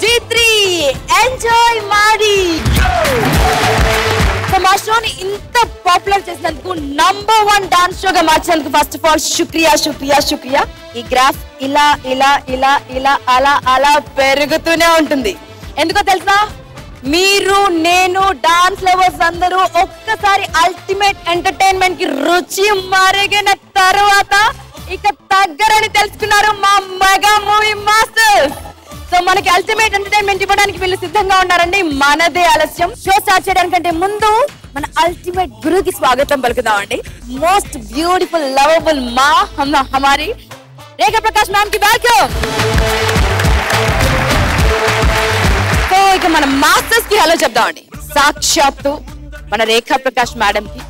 G3 enjoy మాడి. మా షోని ఇంత పాపులర్ చేసినందుకు నంబర్ 1 డాన్స్ షోగా మార్చినందుకు ఫస్ట్ ఆఫ్ ఆల్ శుక్రియా. ఈ గ్రాఫ్ ఇలా ఇలా ఇలా ఇలా అలా అలా పెరుగుతూనే ఉంటుంది. ఎందుకో తెలుసా? మీరు నేను డాన్స్ లవర్స్ అందరూ ఒక్కసారి అల్టిమేట్ ఎంటర్టైన్మెంట్ కి రుచి మరిగిన తర్వాత ఇక తగ్గరని తెలుసుకున్నారు మా మెగా మూవీ మాస్టర్స్. సో మనకి అల్టిమేట్ ఎంటర్టైన్మెంట్ ఇవ్వడానికి వీళ్ళు సిద్ధంగా ఉన్నారండి. మనదే ఆలస్యం. షో స్టార్ట్ చేయడానికంటే ముందు మన అల్టిమేట్ గురుకి స్వాగతం పలుకుదామండి. మోస్ట్ బ్యూటిఫుల్ లవబుల్ మా హమారి రేఖా ప్రకాష్ మ్యామ్ కి వెల్కమ్. సో ఇక మన మాస్టర్స్ కి హలో చెప్దామండి. సాక్షాత్తు మన రేఖా ప్రకాష్ మేడం కి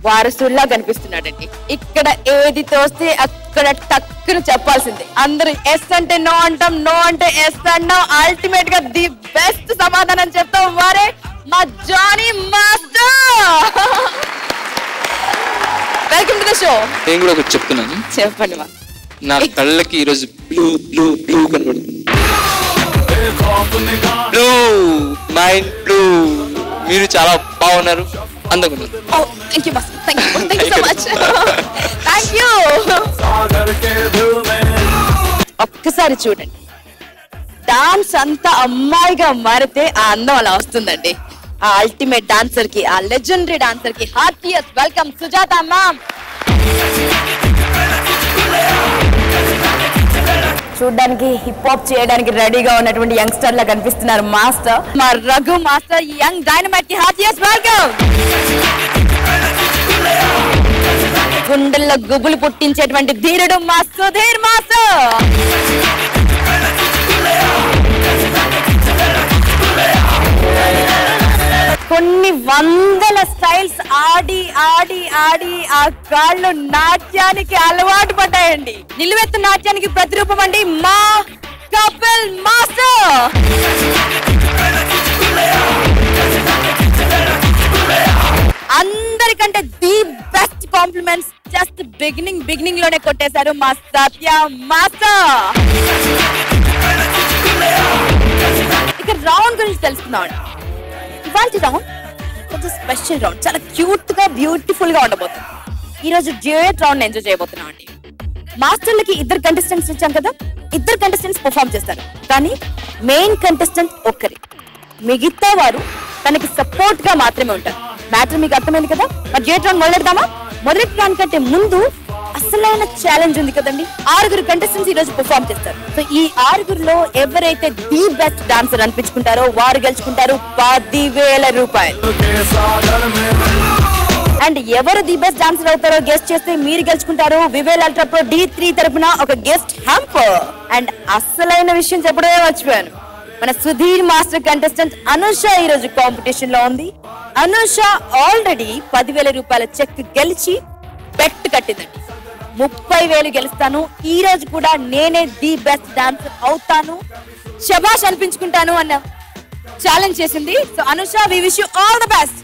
వారసుల్లా కనిపిస్తున్నాడండి. ఇక్కడ ఏది తోస్తే అక్కడ టక్కును చెప్పాల్సిందే. అందరూ ఎస్ అంటే నో అంటాం, నో అంటే ఎస్ అంటాం. అల్టిమేట్ గా ది బెస్ట్ సమాధానం చెప్తాం. వారే మా Jani master. Welcome to the show. నేను కూడా ఒకటి చెప్తున్నాను. చెప్పండి మా. నా కళ్ళకి ఈరోజు బ్లూ బ్లూ బ్లూ కనబడుతుంది. Blue mind blue. మీరు చాలా బాగున్నారు, అందగున్నారు. Thank you, master. Thank you so much. Thank you. ఒక్కసారి చూడండి, డాన్స్ అంతా అమ్మాయిగా మారితే ఆ అందం అలా వస్తుందండి. ఆ అల్టిమేట్ డాన్సర్ కి, ఆ లెజెండరీ డాన్సర్ కి హార్టియస్ట్ వెల్కమ్ సుజాత మ్యామ్. చూడ్డానికి హిప్ హాప్ చేయడానికి రెడీగా ఉన్నటువంటి యంగ్స్టర్ లా కనిపిస్తున్నారు మాస్టర్. మా రఘు మాస్టర్ యంగ్ డైనమైట్ కి హార్టియస్ట్ వెల్కమ్. గుండెల్లో గుబులు పుట్టించేటువంటి ధీరుడు మా సుధీర్ మాస్టర్. కొన్ని వందల స్టైల్స్ ఆడి ఆడి ఆడి ఆ కాళ్ళు నాట్యానికి అలవాటు పడ్డాయండి. నిలువెత్తు నాట్యానికి ప్రతిరూపం అండి మా కపిల్ మాస్టర్. అందరికంటే the best compliments just beginning లోనే కొట్టేశారు మా సత్య మాస్టర్. ఇక రౌండ్ గురించి తెలుసుకుందాం. ఇవాళ రౌండ్ కొంచెం స్పెషల్ రౌండ్, చాలా క్యూట్ గా బ్యూటిఫుల్ గా ఉండబోతుంది. ఈ రోజు డ్యూయట్ రౌండ్ ఎంజాయ్ చేయబోతున్నాం అండి. మాస్టర్లకి 2 కంటెస్టెంట్స్ ఇచ్చాం కదా, 2 కంటెస్టెంట్స్ పర్ఫామ్ చేస్తారు. కానీ మెయిన్ కంటెస్టెంట్ ఒక్కరే, మిగతా వారు తనకి సపోర్ట్ గా మాత్రమే ఉంటారు. మ్యాటర్ మీకు అర్థమైంది కదా? మరి డ్యూయట్ రౌండ్ మొదలెడదామా? మొదలెట్టడానికంటే ముందు అసలైన ఛాలెంజ్ ఉంది కదండి. 6 కంటెస్టెంట్స్ ఈ రోజు పర్ఫామ్ చేస్తారు. సో ఈ 6లో ఎవరైతే ది బెస్ట్ డాన్సర్ అనిపించుకుంటారో వారు గెలుచుకుంటారు 10,000 రూపాయలు. అండ్ ఎవరు ది బెస్ట్ డాన్సర్ అవుతారో గెస్ట్ చేస్తే మీరు గెలుచుకుంటారు వివేల్ అల్ట్రా ప్రో D3 తరపున ఒక గెస్ట్ హ్యాంపర్. అండ్ అసలైన విషయం చెప్పడమే మర్చిపోయాను, మన సుధీర్ మాస్టర్ కంటెస్టెంట్ అనుష ఈ రోజు కాంపిటీషన్ లో ఉంది. అనుష ఆల్రెడీ 10,000 రూపాయల చెక్ గెలిచి బెట్ కట్టిందండి. 30,000 గెలుస్తాను, ఈ రోజు కూడా నేనే ది బెస్ట్ డాన్సర్ అవుతాను, శబాష్ అనిపించుకుంటాను అన్న ఛాలెంజ్ చేసింది. So Anusha, we wish you all the best.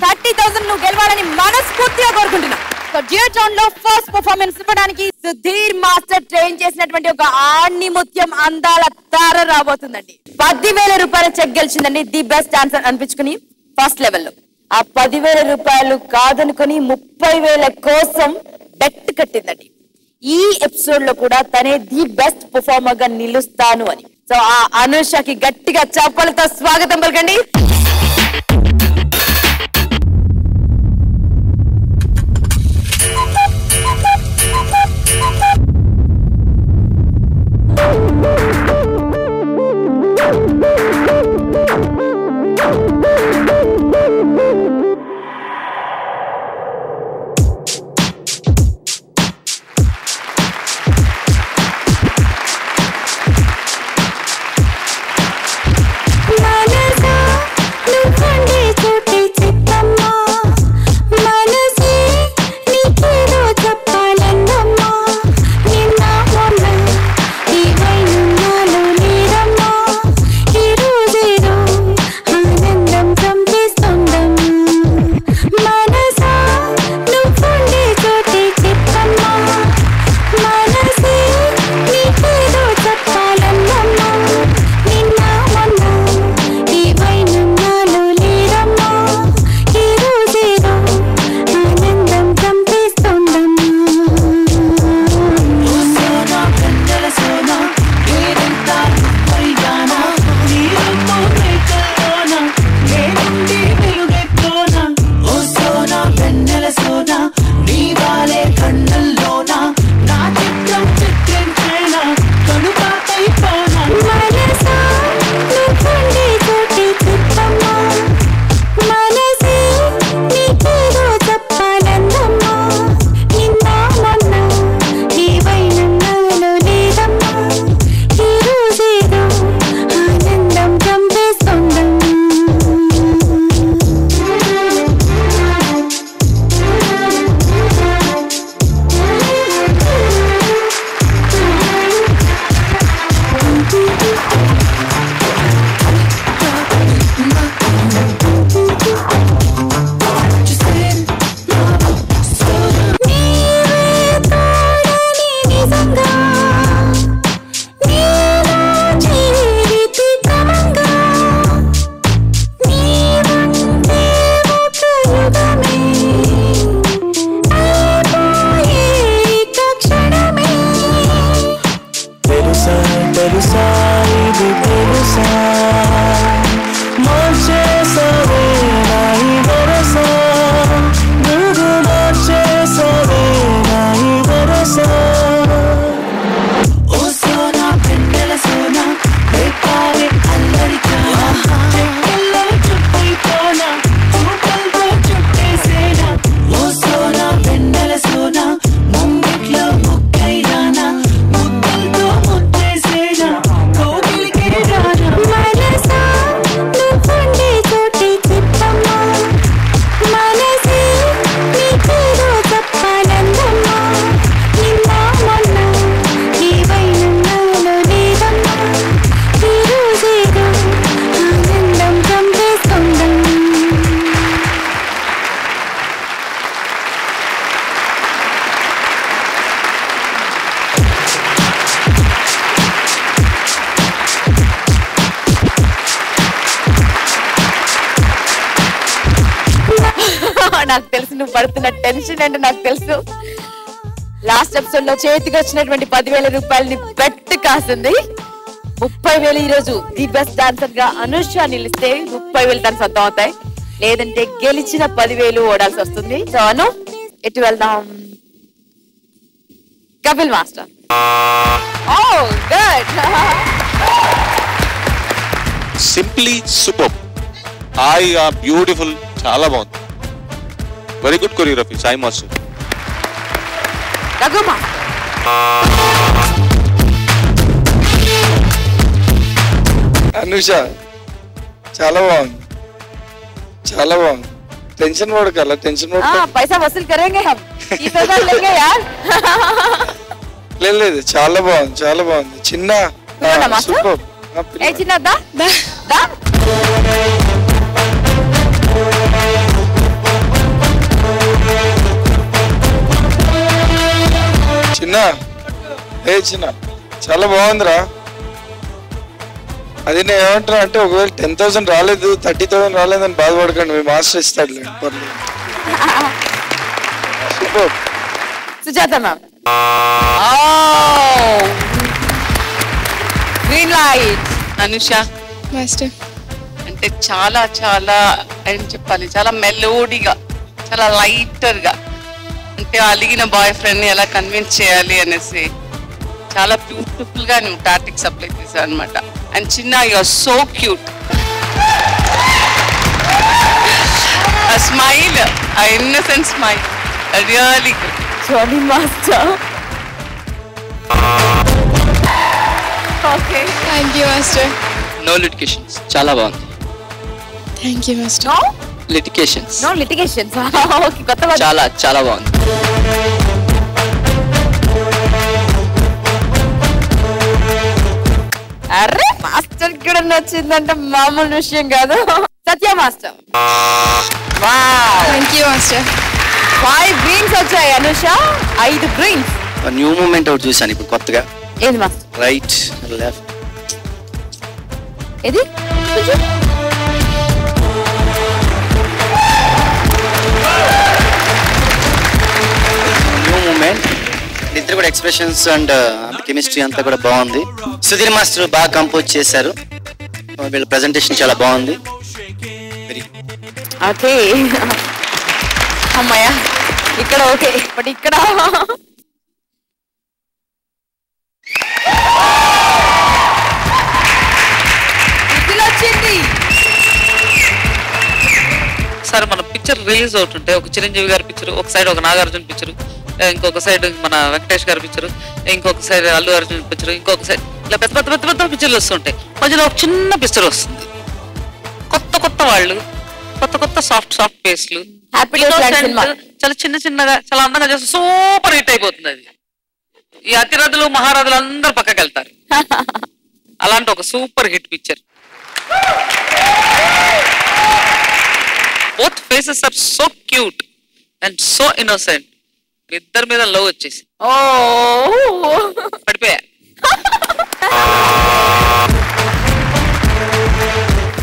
30,000 నువ్వు గెలవాలని మనస్ఫూర్తిగా కోరుకుంటున్నా. సో డ్యూయట్ రౌండ్ లో ఫస్ట్ పర్ఫార్మెన్స్ ఇవ్వడానికి సుధీర్ మాస్టర్ ట్రైన్ చేసినటువంటి ఒక ఆణి ముత్యం అందాల తార రాబోతుందండి. 10,000 రూపాయల చెక్ గెలిచిందండి ది బెస్ట్ డాన్సర్ అనిపించుకుని ఫస్ట్ లెవెల్లో. ఆ 10,000 రూపాయలు కాదనుకుని 30,000 కోసం బెట్ కట్టిందండి. ఈ ఎపిసోడ్ లో కూడా తనే ది బెస్ట్ పర్ఫార్మర్ గా నిలుస్తాను అని. సో ఆ అనుషకి గట్టిగా చప్పలతో స్వాగతం పలకండి. నాకు తెలుసు, నువ్వు పడుతున్న టెన్షన్ ఏంటో నాకు తెలుసు. లాస్ట్ ఎపిసోడ్ లో చేతికి వచ్చినటువంటి 10,000 రూపాయలని బెట్ కాసింది. 30,000 ఈ రోజు ది బెస్ట్ డాన్సర్ గా అనుష నిలిస్తే 30,000 తన సొంతం అవుతాయి. లేదంటే గెలిచిన 10,000 ఓడాల్సి వస్తుంది. సో అను ఎటు వెళ్దాం? కపిల్ మాస్టర్. ఓ గుడ్. సింప్లీ సూపర్, హాయిగా బ్యూటిఫుల్, చాలా బాగుంది. Very good choreography Sai master. Raghu master. Anusha చాలా బాగుంది, చాలా బాగుంది. టెన్షన్ పడకల, టెన్షన్ पैसा वसूल करेंगे हम, 30,000 लेंगे यार. లేదు, చాలా బాగుంది, చాలా బాగుంది. చిన్న సూపర్. ఏ చిన్న దా దా చిన్న, ఏ చిన్న, చాలా బాగుందిరా. అది నేను ఏమంటున్నా అంటే, ఒకవేళ 10,000 రాలేదు, 30,000 రాలేదని బాధపడకండి, మీ మాస్టర్ ఇస్తాడులే, పర్లేదు. Super. Sujatha ma'am. Green light. Anusha master అంటే చాలా చాలా ఏం చెప్పాలి, చాలా మెలోడీగా, చాలా లైటర్గా, అంటే అలిగిన బాయ్ ఫ్రెండ్ని ఎలా కన్విన్స్ చేయాలి అనేసి చాలా బ్యూటిఫుల్గా నువ్వు టాటిక్స్ అప్లై చేశావు అనమాట. అండ్ చిన్న యు ఆర్ సో క్యూట్. ఆ స్మైల్, ఆ innocent smile, really good. Johnny master. Okay, thank you master. No litigations, చాలా బాగుంది. Thank you master. No litigations, no litigations. Okay, కొత్త చాలా చాలా బాగుంది. అరే మాస్టర్ కూడా నచ్చిందంటే మామూలు విషయం కాదు. Satya master. Thank you master. 5 greens వచ్చాయి అనుష, 5 గ్రీన్స్. న్యూ మూమెంట్ ఒకటి చూసాను ఇప్పుడు కొత్తగా. ఏది మాస్టర్? Right left. ఏది? New moment. ఇద్దరు కూడా ఎక్స్ప్రెషన్స్ అండ్ కెమిస్ట్రీ అంతా కూడా బాగుంది. సుధీర్ మాస్టర్ బాగా కంపోజ్ చేశారు. వీళ్ళ ప్రెజెంటేషన్ చాలా బాగుంది. ఓకే, అమ్మాయ ఇక్కడ ఓకే, బట్ ఇక్కడ వచ్చింది. సరే, మన పిక్చర్ రిలీజ్ అవుతుంటే ఒక చిరంజీవి గారి పిక్చర్ ఒక సైడ్, ఒక నాగార్జున పిక్చర్ ఇంకొక సైడ్, మన వెంకటేష్ గారి పిక్చర్ ఇంకొక సైడ్, అల్లు అర్జున్ పిక్చర్ ఇంకొక సైడ్, ఇలా పెద్ద పెద్ద పెద్ద పెద్ద పిక్చర్లు వస్తుంటాయి. మధ్యలో ఒక చిన్న పిక్చర్ వస్తుంది. కొత్త కొత్త వాళ్ళు, కొత్త కొత్త సాఫ్ట్ సాఫ్ట్ ఫేస్లు, చాలా చిన్న చిన్నగా, చాలా అందంగా చేస్తే సూపర్ హిట్ అయిపోతుంది. అది ఈ అతిరథులు మహారథులు అందరు పక్కకి వెళ్తారు. అలాంటి ఒక super hit picture. Both faces are so cute and so innocent. ఇద్దరి మీద లవ్ వచ్చేసి పడిపోయా.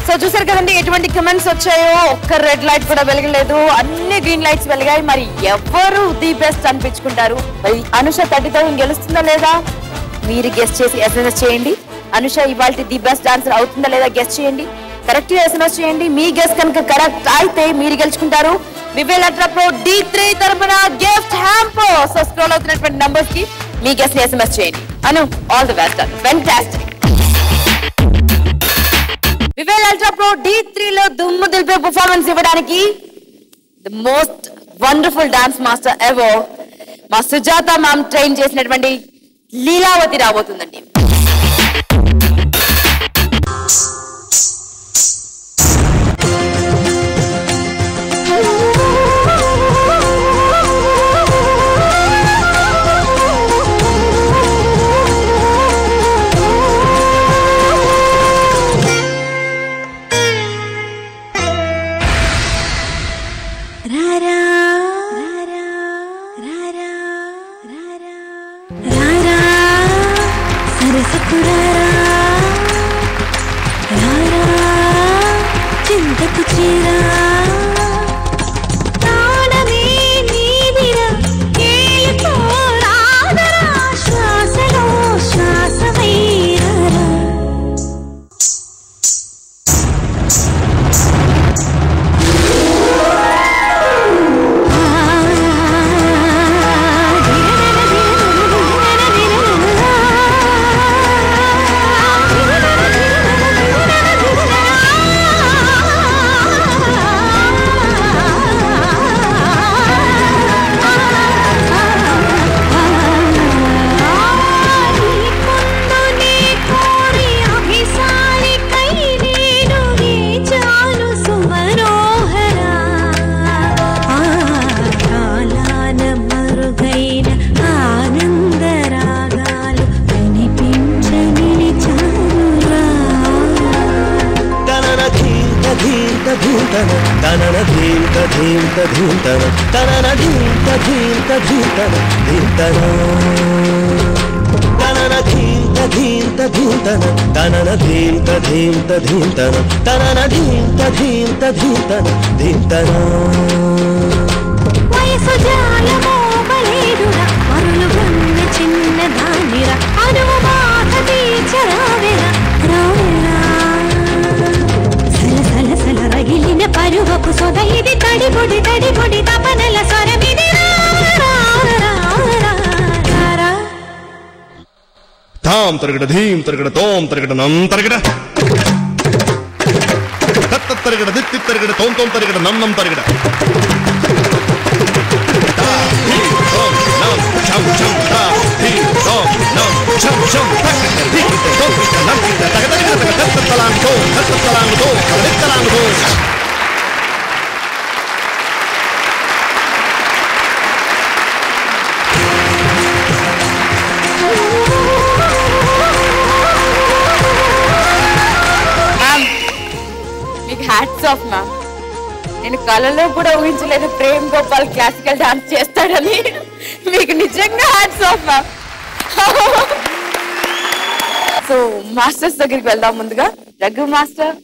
సో చూసారు కదండి ఎటువంటి కమెంట్స్ వచ్చాయో. ఒక్క రెడ్ లైట్ కూడా వెలగలేదు, అన్ని గ్రీన్ లైట్స్ వెలిగాయి. మరి ఎవరు ది బెస్ట్ అనిపించుకుంటారు? మరి అనుష 30,000 గెలుస్తుందా లేదా మీరు గెస్ట్ చేసి ఎస్ఎంఎస్ చేయండి. అనుష ఇవాళ ది బెస్ట్ డాన్సర్ అవుతుందా లేదా గెస్ట్ చేయండి. కరెక్ట్ ఎస్ఎంఎస్ చేయండి. మీ గెస్ట్ కనుక కరెక్ట్ అయితే మీరు గెలుచుకుంటారు వివేల్ అల్ట్రా ప్రో D3 తరపున గిఫ్ట్ హ్యాంపర్. సో స్క్రోల్ అవుతున్నటువంటి నంబర్స్ కి మీ గెస్ట్ ని ఎస్ఎంఎస్ చేయండి. Anu all the best. Fantastic. Vivel ultra pro D3 లో దుమ్ము దులిపే పర్ఫార్మెన్స్ ఇవ్వడానికి the most wonderful dance master ever మా సుజాత మ్యామ్ ట్రైన్ చేసినటువంటి లీలావతి రాబోతుందండి. Rara, Sarasakura. ధీంతన తనన ధీంత ధీంత ధీంతన తనన ధీంత ధీంత ధీంతన ధీంతన తనన ధీంత ధీంత ధీంతన తనన ధీంత ధీంత ధీంతన తనన ధీంత ధీంత ధీంతన ధీంతన వయసు జాలమో బలేదురా మరులు గన్న చిన్న దానిరా అనువు బాధ తీర్చరావెరా రావెరా సల సల సల రగిలిన పరువపు సొద ఇది తడిబొడి తపనల స్వరమిది తాం తరగడ ధీం తరగడ తోం తరగడ నం తరగడ తత్త తరగడ దిత్తి తరగడ తోం తోం తరగడ నం నం తరగడ తా ధీం తోం నం ఛం ఛం తా ధీం తోం నం ఛం ఛం తరగడ ధీం తోం తరగడ నం తరగడ తరగడ తత్త తలాంగ్ తోం తత్త తలాంగ్ తోం తరగడ తలాంగ్ తోం హ్యాట్స్ ఆఫ్ మ్యామ్. నేను కళలో కూడా ఊహించలేదు ప్రేమ్ గోపాల్ క్లాసికల్ డాన్స్ చేస్తాడని. మీకు నిజంగా hats off ma'am. So masters దగ్గరికి వెళ్దాం. ముందుగా రఘు మాస్టర్.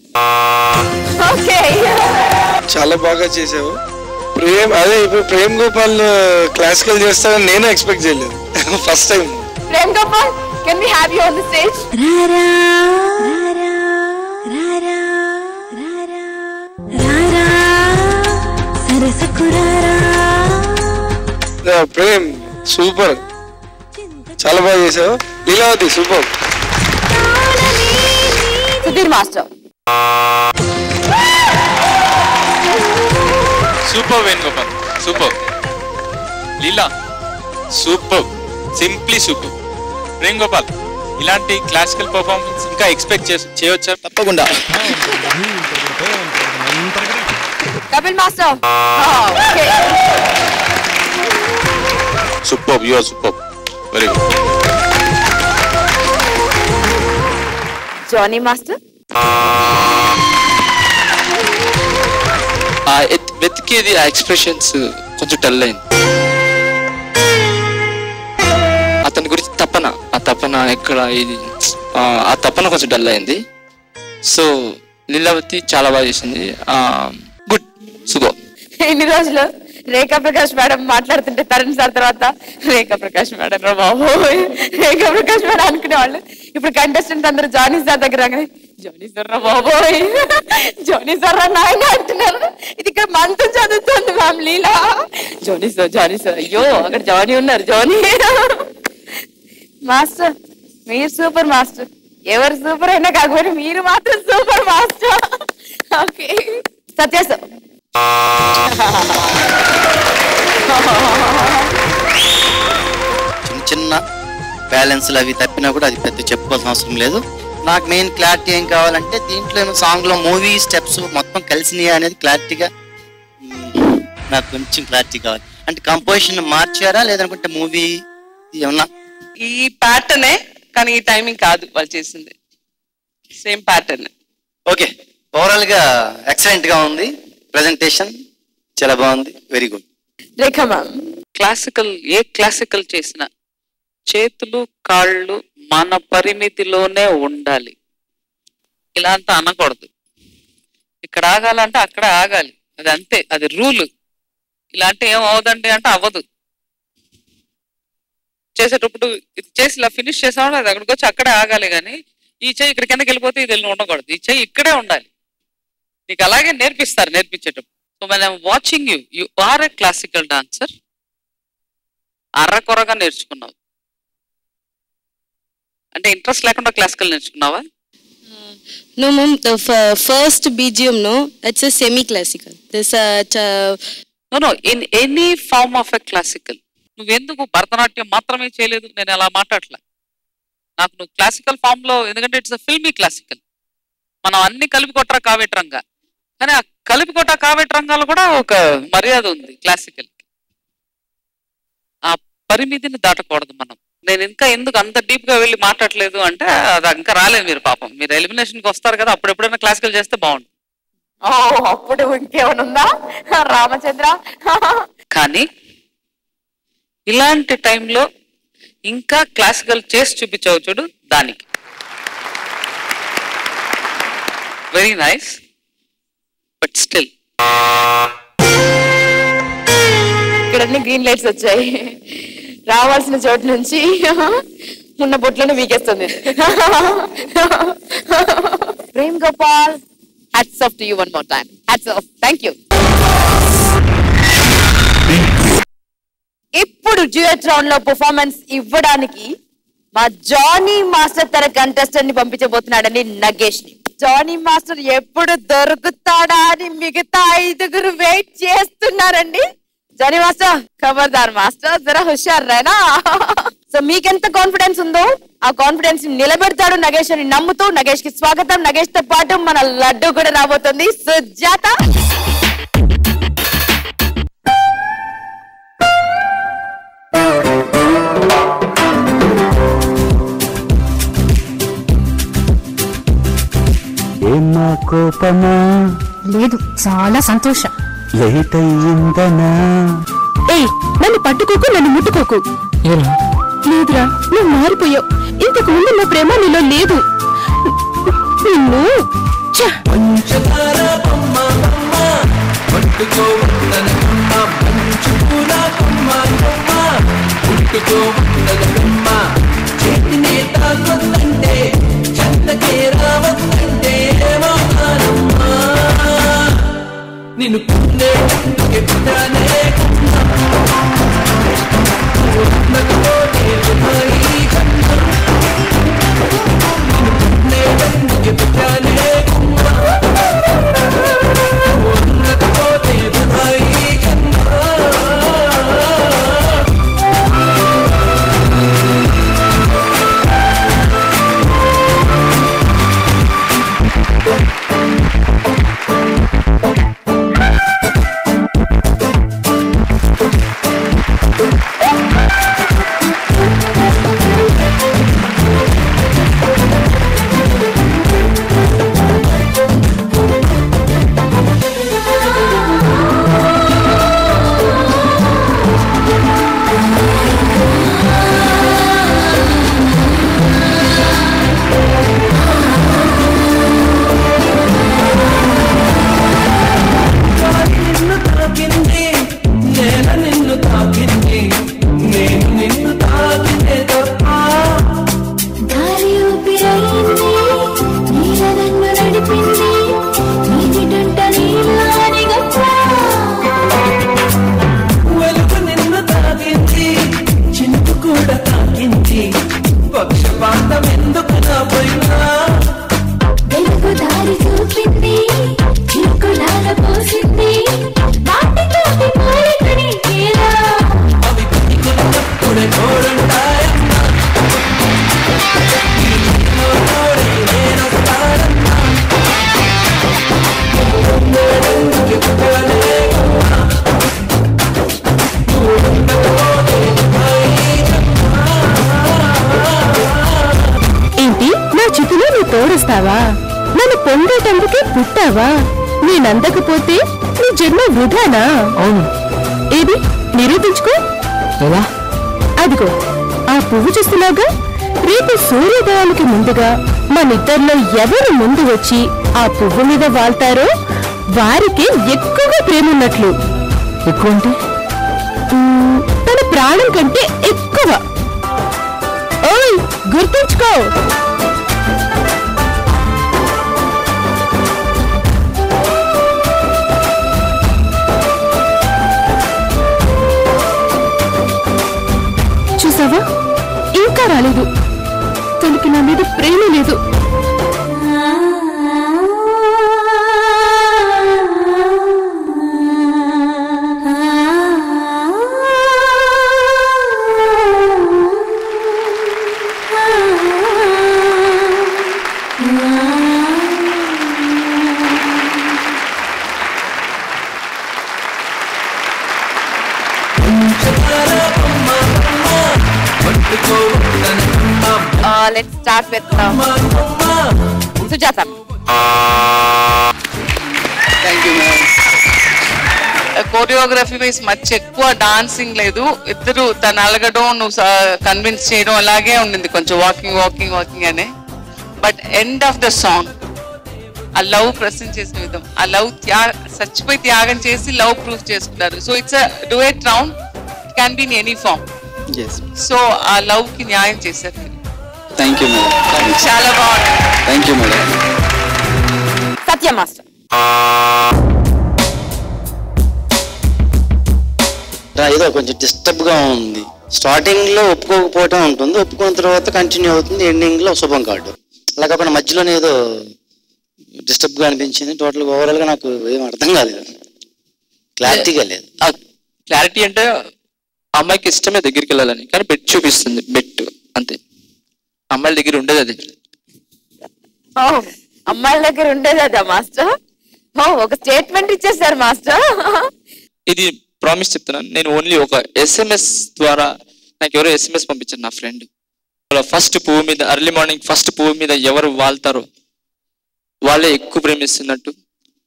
ఓకే, చాలా బాగా చేసావు ప్రేమ్. అదే ఇప్పుడు ప్రేమ్ గోపాల్ క్లాసికల్ చేస్తాడని నేను ఎక్స్పెక్ట్ చేయలేదు. First time. Prem Gopal, can we have you on the stage? Prem super, చాలా బాగా చేసావు. Leelavathi super. Sudheer master. Super Venugopal, super. Leela super, simply super. Prem Gopal, ఇలాంటి క్లాసికల్ పర్ఫార్మెన్స్ ఇంకా ఎక్స్పెక్ట్ చేయవచ్చా? తప్పకుండా. Kapil master. Super, you are super, very good. Johnny master. వెతికేది ఆ ఎక్స్ప్రెషన్స్ కొంచెం డల్ అయింది. అతని గురించి ఆ తపన ఎక్కడ ఇది, ఆ తపన కొంచెం డల్ అయింది. సో లీలావతి చాలా బాగా చేసింది. Good, super. ఇన్ని రోజులు రేఖా ప్రకాష్ మేడం మాట్లాడుతుంటే తరుణ్ సార్ తర్వాత రేఖా ప్రకాష్ మేడం రా బాబు, రేఖా ప్రకాష్ మేడం అనుకునేవాళ్ళు. ఇప్పుడు కంటెస్టెంట్ అందరూ జానీ సార్ దగ్గర జానీ సార్ రా బాబోయ్, జానీ సార్ రా నాయన అంటున్నారు. ఇది ఇక్కడ మనతో చదువుతుంది మ్యామ్ లీలా. జానీ సార్ అయ్యో అక్కడ జానీ ఉన్నారు. జానీ మాస్టర్, మీరు సూపర్ మాస్టర్. ఎవరు సూపర్ అయినా కాకపోతే మీరు మాత్రం సూపర్ మాస్టర్. ఓకే, సత్య సార్. చిన్న చిన్న బ్యాలెన్స్లు అవి తప్పినా కూడా అది పెద్ద చెప్పుకోవాల్సిన అవసరం లేదు. నాకు మెయిన్ క్లారిటీ ఏం కావాలంటే దీంట్లో ఏమో సాంగ్లో మూవీ స్టెప్స్ మొత్తం కలిసినాయి అనేది క్లారిటీగా నాకు కొంచెం క్లారిటీ కావాలి. అంటే కంపోజిషన్ మార్చారా లేదనుకుంటే మూవీ ఏమన్నా? ఈ ప్యాటర్నే, కానీ ఈ టైమింగ్ కాదు వాళ్ళు చేసింది, సేమ్ ప్యాటర్న్. ఓకే, ఓవరాల్ గా ఎక్సలెంట్ గా ఉంది. ప్రెజెంటేషన్ చాలా బాగుంది, very good. Rekha ma'am. Classical, a classical చేసినా చేతులు కాళ్ళు మన పరిమితిలోనే ఉండాలి. ఇలా అంతా అనకూడదు. ఇక్కడ ఆగాలంటే అక్కడ ఆగాలి, అది అంతే, అది రూల్. ఇలా అంటే ఏం అవదండి అంటే అవ్వదు. చేసేటప్పుడు ఇది చేసి ఇలా ఫినిష్ చేసామని అది అక్కడికి వచ్చి అక్కడే ఆగాలి. కానీ ఈ చెయ్యి ఇక్కడ కిందకి వెళ్ళిపోతే ఇది వెళ్ళి ఉండకూడదు. ఈ చెయ్యి ఇక్కడే ఉండాలి. నీకు అలాగే నేర్పిస్తారు నేర్పించేటప్పుడు. So when I'm watching you, you are a classical dancer. అర్రకొరగా నేర్చుకున్నావు అంటే ఇంట్రెస్ట్ లేకుండా క్లాసికల్ నేర్చుకున్నావా? No, mom. The first BGM, no, it's a semi-classical. There's no. In any form of a classical. నువ్వెందుకు భరతనాట్యం మాత్రమే చేయలేదు? నేను అలా మాట్లాడలే. నాకు నువ్వు క్లాసికల్ ఫామ్ లో, ఎందుకంటే ఇట్స్ అ ఫిల్మీ క్లాసికల్. మనం అన్ని కలిపి కొట్టరా కావేట్రంగా, కానీ ఆ కలిపి కొట్ట కావేట్రంగాలో కూడా ఒక మర్యాద ఉంది క్లాసికల్. ఆ పరిమితిని దాటకూడదు మనం. నేను ఇంకా ఎందుకు అంత డీప్ గా వెళ్ళి మాట్లాడలేదు అంటే అది ఇంకా రాలేదు. మీరు పాపం మీరు ఎలిమినేషన్కి వస్తారు కదా, అప్పుడు ఎప్పుడైనా క్లాసికల్ చేస్తే బాగుంటుంది. అప్పుడు ఇంకేమైనా ఉందా రామచంద్ర? కానీ ఇలాంటి టైంలో ఇంకా క్లాసికల్ చేసి చూపించావు చూడు, దానికి వెరీ నైస్. బట్ స్టిల్ ఇక్కడ అన్ని గ్రీన్ లైట్స్ వచ్చాయి. రావాల్సిన చోటు నుంచి ఉన్న బొట్లను వీకేస్తుంది. Prem Gopal, hats off to you one more time. Hats off. Thank you. ఇప్పుడు డ్యూయట్ రౌండ్ లో పర్ఫార్మెన్స్ ఇవ్వడానికి మా జానీ మాస్టర్ తన కంటెస్టెంట్ ని పంపించబోతున్నాడని నగేష్ ని. జానీ మాస్టర్ ఎప్పుడు దొరుకుతాడా అని మిగతా 5 వెయిట్ చేస్తున్నారండి. జానీ మాస్టర్ ఖబర్దార్ మాస్టర్, జరా హుషార్ రేనా. సో మీకెంత కాన్ఫిడెన్స్ ఉందో ఆ కాన్ఫిడెన్స్ నిలబెడతాడు నగేష్ అని నమ్ముతూ నగేష్ కి స్వాగతం. నగేష్ తో పాటు మన లడ్డు కూడా రాబోతుంది, సుజాత. ఏమా కోపమా? లేదు, చాలా సంతోషం. లేట్ అయ్యిందనా? ఏయ్, నన్ను పట్టుకోకు, నన్ను ముట్టుకోకు. లేదురా, నువ్వు మారిపోయావు. ఇంతకు ముందు నా ప్రేమ నీలో లేదు. నిన్ను నిన్ను తోడుస్తావా? నన్ను పొందేటందుకే పుట్టావా? నేనందకపోతే నీ జన్మ వృధానా? అవును. ఏది నిరూపించుకో. ఎలా? అదిగో ఆ పువ్వు చూస్తున్నాగా. రేపు సూర్యోదయానికి ముందుగా మనిద్దరిలో ఎవరు ముందు వచ్చి ఆ పువ్వు మీద వాళ్తారో వారికి ఎక్కువగా ప్రేమ ఉన్నట్లు. ఎక్కువ అంటే తన ప్రాణం కంటే ఎక్కువ. ఓయ్, గుర్తుంచుకో. చూసావా, ఇంకా రాలేదు. తనకి నా మీద ప్రేమ లేదు. Let's start with Sujata. Thank you ma'am. Choreography wise మధ్య ఎక్కువ డాన్సింగ్ లేదు, ఇద్దరు తను అలగడం నువ్వు కన్విన్స్ చేయడం అలాగే ఉండింది, కొంచెం వాకింగ్ అనే. But end of the song ఆ లవ్ ప్రెసెంట్ చేసిన విధం, ఆ లవ్ చచ్చిపోయి త్యాగం చేసి లవ్ ప్రూఫ్ చేసుకున్నారు. So it's duet round, it can be in any form. So ఆ లవ్ కి న్యాయం చేశారు. Thank you madam. చాలా బాగుంది. Thank you madam. Satya master. ఏదో కొంచెం డిస్టర్బ్ గా ఉంది. స్టార్టింగ్ లో ఒప్పుకోకపోవటం ఉంటుంది, ఒప్పుకున్న తర్వాత కంటిన్యూ అవుతుంది, ఎండింగ్ లో శుభం కార్డు. అలా కాకుండా మధ్యలోనే ఏదో డిస్టర్బ్ గా అనిపించింది. టోటల్ ఓవరాల్ గా నాకు ఏం అర్థం కాలేదు, క్లారిటీగా లేదు. క్లారిటీ అంటే అమ్మాయికి ఇష్టమే దగ్గరికి వెళ్ళాలని, కానీ బెట్ చూపిస్తుంది, బెట్ అంతే. అమ్మాయిల దగ్గర ఉండేది అది. అమ్మాయిల దగ్గర ఉండేది అదా మాస్టర్? ఒక స్టేట్మెంట్ ఇచ్చేసారు మాస్టర్. ఇది ప్రామిస్ చెప్తున్నాను, నేను ఓన్లీ ఒక SMS ద్వారా నాకు ఎవరో SMS పంపించారు నా ఫ్రెండ్. ఫస్ట్ పువ్వు మీద, అర్లీ మార్నింగ్ ఫస్ట్ పువ్వు మీద ఎవరు వాళ్తారో వాళ్ళే ఎక్కువ ప్రేమిస్తున్నట్టు.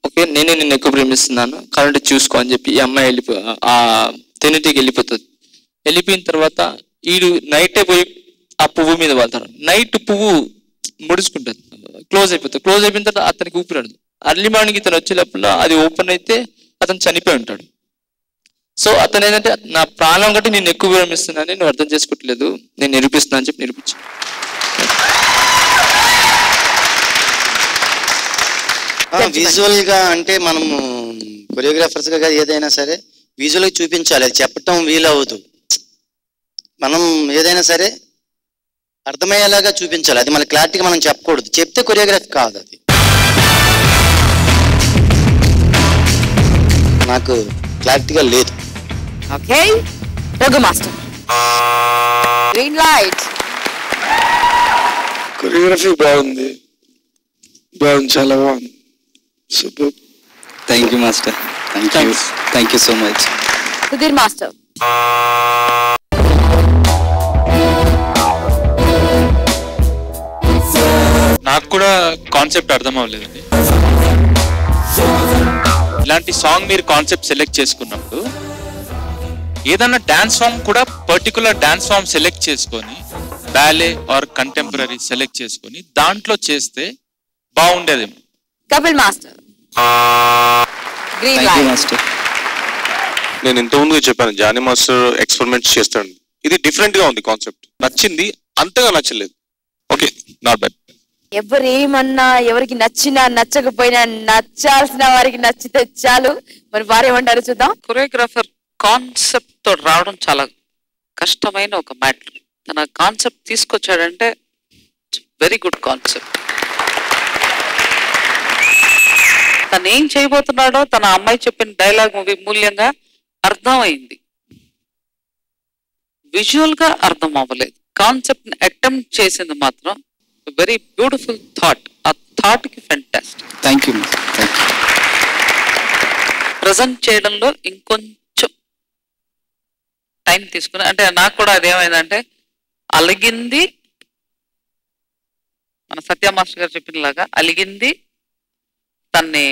ఓకే, నేనే నిన్ను ఎక్కువ ప్రేమిస్తున్నాను కాబట్టి చూసుకో అని చెప్పి ఈ అమ్మాయి ఆ తెన్నిటికి వెళ్ళిపోతుంది. వెళ్ళిపోయిన తర్వాత వీడు నైటే పోయి ఆ పువ్వు మీద వాళ్తారు. నైట్ పువ్వు ముడుచుకుంటుంది, క్లోజ్ అయిపోతుంది. క్లోజ్ అయిపోయిన తర్వాత అతనికి ఊపిరాడదు. అర్లీ మార్నింగ్ ఇతను వచ్చే లోపల అది ఓపెన్ అయితే అతను చనిపోయి ఉంటాడు. సో అతను ఏంటంటే నా ప్రాణం కంటే నేను ఎక్కువ ప్రేమిస్తున్నాను, నువ్వు అర్థం చేసుకోవట్లేదు, నేను నిరూపిస్తున్నా అని చెప్పి నిరూపించాను. విజువల్ గా అంటే మనము కొరియోగ్రాఫర్స్ గా ఏదైనా సరే విజువల్ గా చూపించాలి, అది చెప్పటం వీలవదు. మనం ఏదైనా సరే అర్థమయ్యేలాగా చూపించాలి, అది మన క్లారిటీగా మనం చెప్పకూడదు. చెప్తే కొరియోగ్రఫీ కాదు, అది నాకు క్లారిటీగా లేదు. Okay, Raghu master. Green light. Choreography బాగుంది, చాలా బాగుంది, super. Thank you master. Thank you so much. Sudheer master. నాకు కూడా కాన్సెప్ట్ అర్థం అవ్వలేదండి. ఇలాంటి సాంగ్ మీరు కాన్సెప్ట్ సెలెక్ట్ చేసుకున్నప్పుడు ఏదన్నా డాన్స్ ఫామ్ కూడా పర్టికులర్ డాన్స్ ఫామ్ సెలెక్ట్ చేసుకొని, బ్యాలే ఆర్ కంటెంపరీ సెలెక్ట్ చేసుకొని దాంట్లో చేస్తే బాగుండేదేమో. కపిల్ మాస్టర్. Green light. నేను ఇంతకుముందు చెప్పాను, జానీ మాస్టర్ ఎక్స్పెరిమెంట్స్ చేస్తాడు. ఇది డిఫరెంట్ గా ఉంది, కాన్సెప్ట్ నచ్చింది, అంతగా నచ్చలేదు. Okay, not bad. ఎవరు ఏమన్నా, ఎవరికి నచ్చినా నచ్చకపోయినా నచ్చాల్సిన వారికి నచ్చితే చాలు. మరి వారేమంటారు చూద్దాం. కొరియోగ్రాఫర్ కాన్సెప్ట్ తో రావడం చాలా కష్టమైన ఒక మ్యాటర్. తన కాన్సెప్ట్ తీసుకొచ్చాడంటే వెరీ గుడ్ కాన్సెప్ట్. తను ఏం చేయబోతున్నాడో తన అమ్మాయి చెప్పిన డైలాగ్ మూవీ మూల్యంగా అర్థమైంది, విజువల్ గా అర్థం అవ్వలేదు. కాన్సెప్ట్ ని అటెంప్ట్ చేసింది మాత్రం వెరీ బ్యూటిఫుల్ థాట్. ఆ థాట్ కి ఫెంటాస్టిక్. Thank you. ప్రజెంట్ చేయడంలో ఇంకొంచెం టైం తీసుకుని, అంటే నాకు కూడా అదేమైందంటే అలిగింది, మన సత్య మాస్టర్ గారు చెప్పినలాగా అలిగింది, తన్ని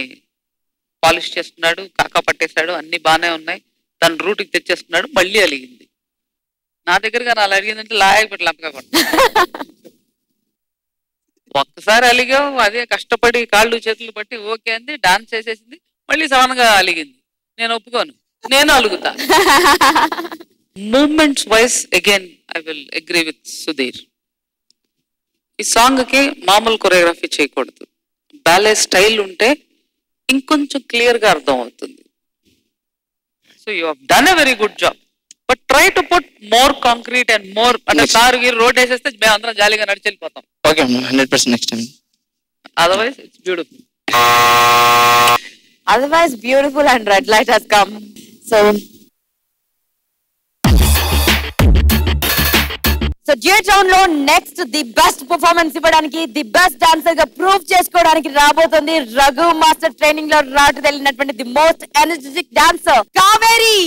పాలిష్ చేస్తున్నాడు, కాకా పట్టేశాడు, అన్ని బాగానే ఉన్నాయి, తన రూట్కి తెచ్చేస్తున్నాడు, మళ్ళీ అలిగింది. నా దగ్గరగా అలా అడిగిందంటే లాయకపోతే లంపగా కొట్ట. ఒక్కసారి అలిగావు, అదే కష్టపడి కాళ్ళు చేతులు బట్టి ఓకే అంది, డాన్స్ చేసేసింది, మళ్ళీ సవన్గా అలిగింది. నేను ఒప్పుకోను, నేను అలుగుతా. Moments wise again I will agree with Sudheer. ఈ సాంగ్ కి మామూలు కొరియోగ్రఫీ చేయకూడదు, బ్యాలే స్టైల్ ఉంటే ఇంకొంచెం క్లియర్ గా అర్థం అవుతుంది. So you have done a very good job, but try to put more concrete and more. అంటే కారు గీరు రోడ్ వేసేస్తే మేము అందరం జాలీగా నడిచి వెళ్ళిపోతాం. Okay, 100% next time. Otherwise it's beautiful. Otherwise beautiful and red light has come. So duet round లో next the best performance ఇవ్వడానికి, the best dancer గా ప్రూవ్ చేసుకోవడానికి రాబోతుంది రఘు మాస్టర్ ట్రైనింగ్ లో రాటు తెలియనటువంటి the most energetic dancer Kaveri.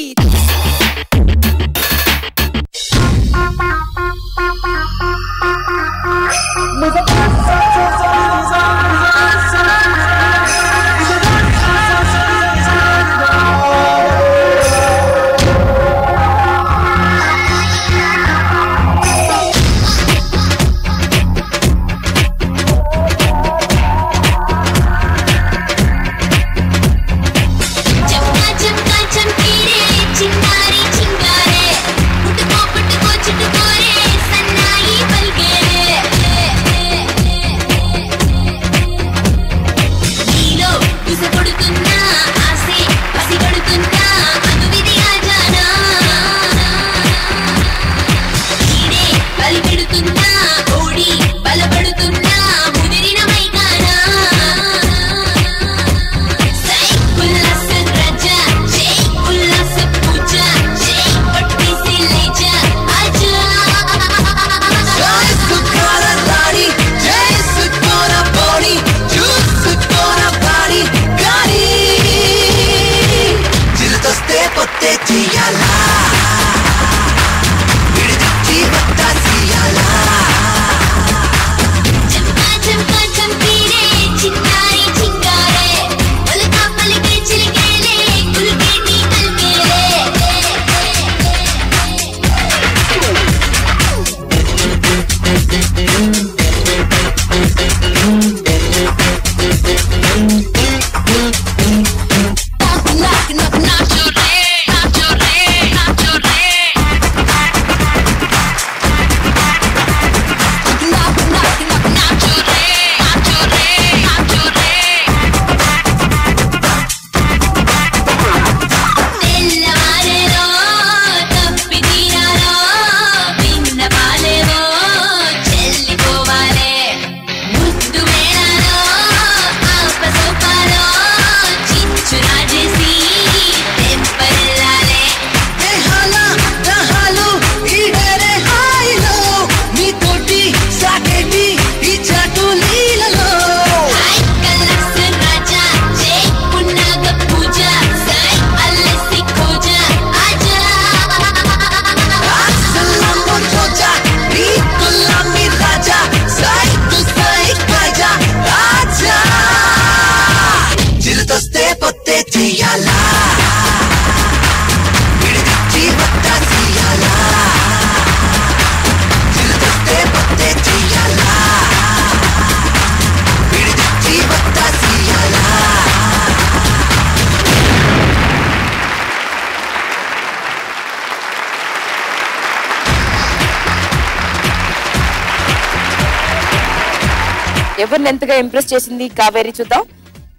ఎవరిని ఎంతగా ఇంప్రెస్ చేసింది కావేరి చూద్దాం.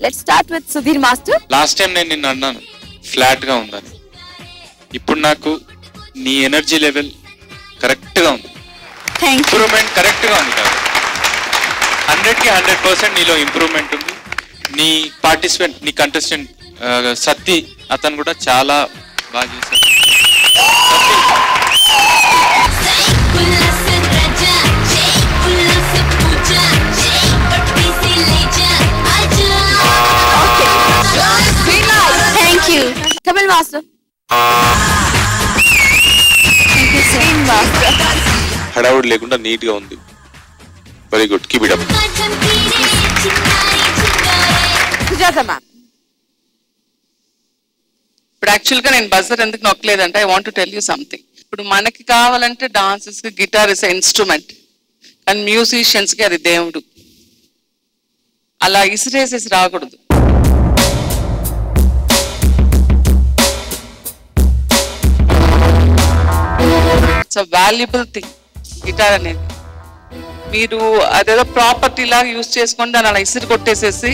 Let's start with Sudheer master. Last time నేను నిన్ను అన్నాను ఫ్లాట్ గా ఉందని. ఇప్పుడు నాకు నీ ఎనర్జీ లెవెల్ కరెక్ట్ గా ఉంది. ఇంప్రూవ్మెంట్ కరెక్ట్ గా ఉంది కదా. 100కి 100% నీలో ఇంప్రూవ్మెంట్ ఉంది. నీ పార్టిసిపెంట్, నీ కంటెస్టెంట్ సత్తి, అతను కూడా చాలా బాగా చేశారు. Thank you. కపిల్ మాస్టర్. హడావుడి లేకుండా నీట్ గా ఉంది. Very good, keep it up. Sujatha ma'am. ఇప్పుడు యాక్చువల్ గా నేను బజర్ ఎందుకు నొక్కలేదంటే I want to tell you something. ఇప్పుడు మనకి కావాలంటే డాన్సెస్ కి గిటార్ ఇస్ ఇన్స్ట్రుమెంట్, కానీ మ్యూజిషియన్స్ కి అది దేవుడు. అలా ఇసిరేసేసి రాకూడదు. It's a valuable thing guitar అనేది. మీరు అదేదో ప్రాపర్టీ లాగా యూజ్ చేసుకొని దాన్ని అలా ఇసిరి కొట్టేసేసి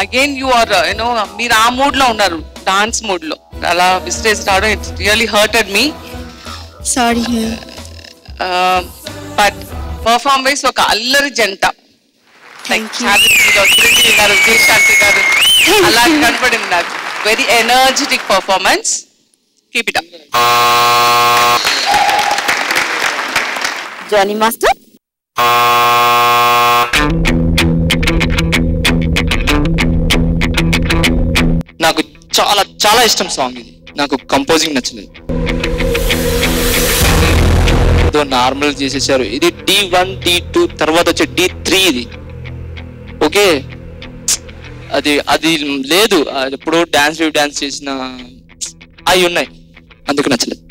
అగైన్ యూ ఆర్ యూనో మీరు ఆ మూడ్ లో ఉన్నారు, డాన్స్ మూడ్ లో అలా విసిరేసి రావడం it's really hurted me. Sorry. But perform wise ఒక అల్లరి జంట. చిరంజీవి గారు, విజయశాంతి గారు అలా కనపడింది నాకు. Very energetic performance. Keep it up. Jani master. నాకు చాలా చాలా ఇష్టం సాంగ్ ఇది. నాకు కంపోజింగ్ నచ్చలేదు, ఏదో నార్మల్ చేసేసారు. ఇది D1 D2 తర్వాత వచ్చే D3 ఇది. ఓకే, అది అది లేదు. ఎప్పుడు డాన్స్ చేసిన అవి ఉన్నాయి, అందుకు నచ్చలేదు.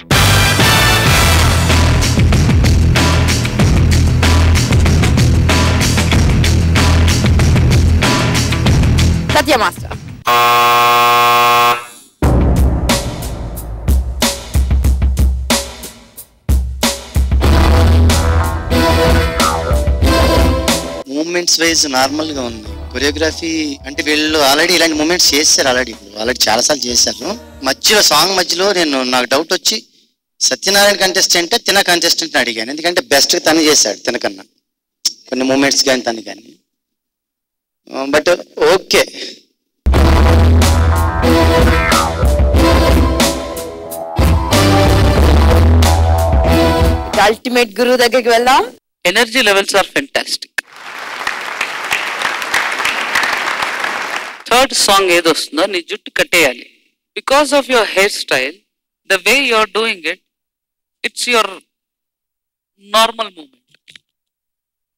సత్య మాస్టర్. మూమెంట్స్ వైజ్ నార్మల్ గా ఉంది. కొరియోగ్రఫీ అంటే వీళ్ళు ఆల్రెడీ ఇలాంటి మూమెంట్స్ చేశారు, ఆల్రెడీ చాలాసార్లు చేశారు. మధ్యలో సాంగ్ మధ్యలో నాకు డౌట్ వచ్చి సత్యనారాయణ కంటెస్టెంట్ తిన కంటెస్టెంట్ అడిగాను. ఎందుకంటే బెస్ట్ తను చేశాడు తినకన్నా కొన్ని మూమెంట్స్ కానీ తను కానీ. But okay. అల్టిమేట్ గురువు దగ్గరికి వెళ్దాం. Energy levels are fantastic. Third song ఏది వస్తుందో నీ జుట్టు కట్టేయాలి. Because of your hair style, the way you are doing it, it's your normal moment.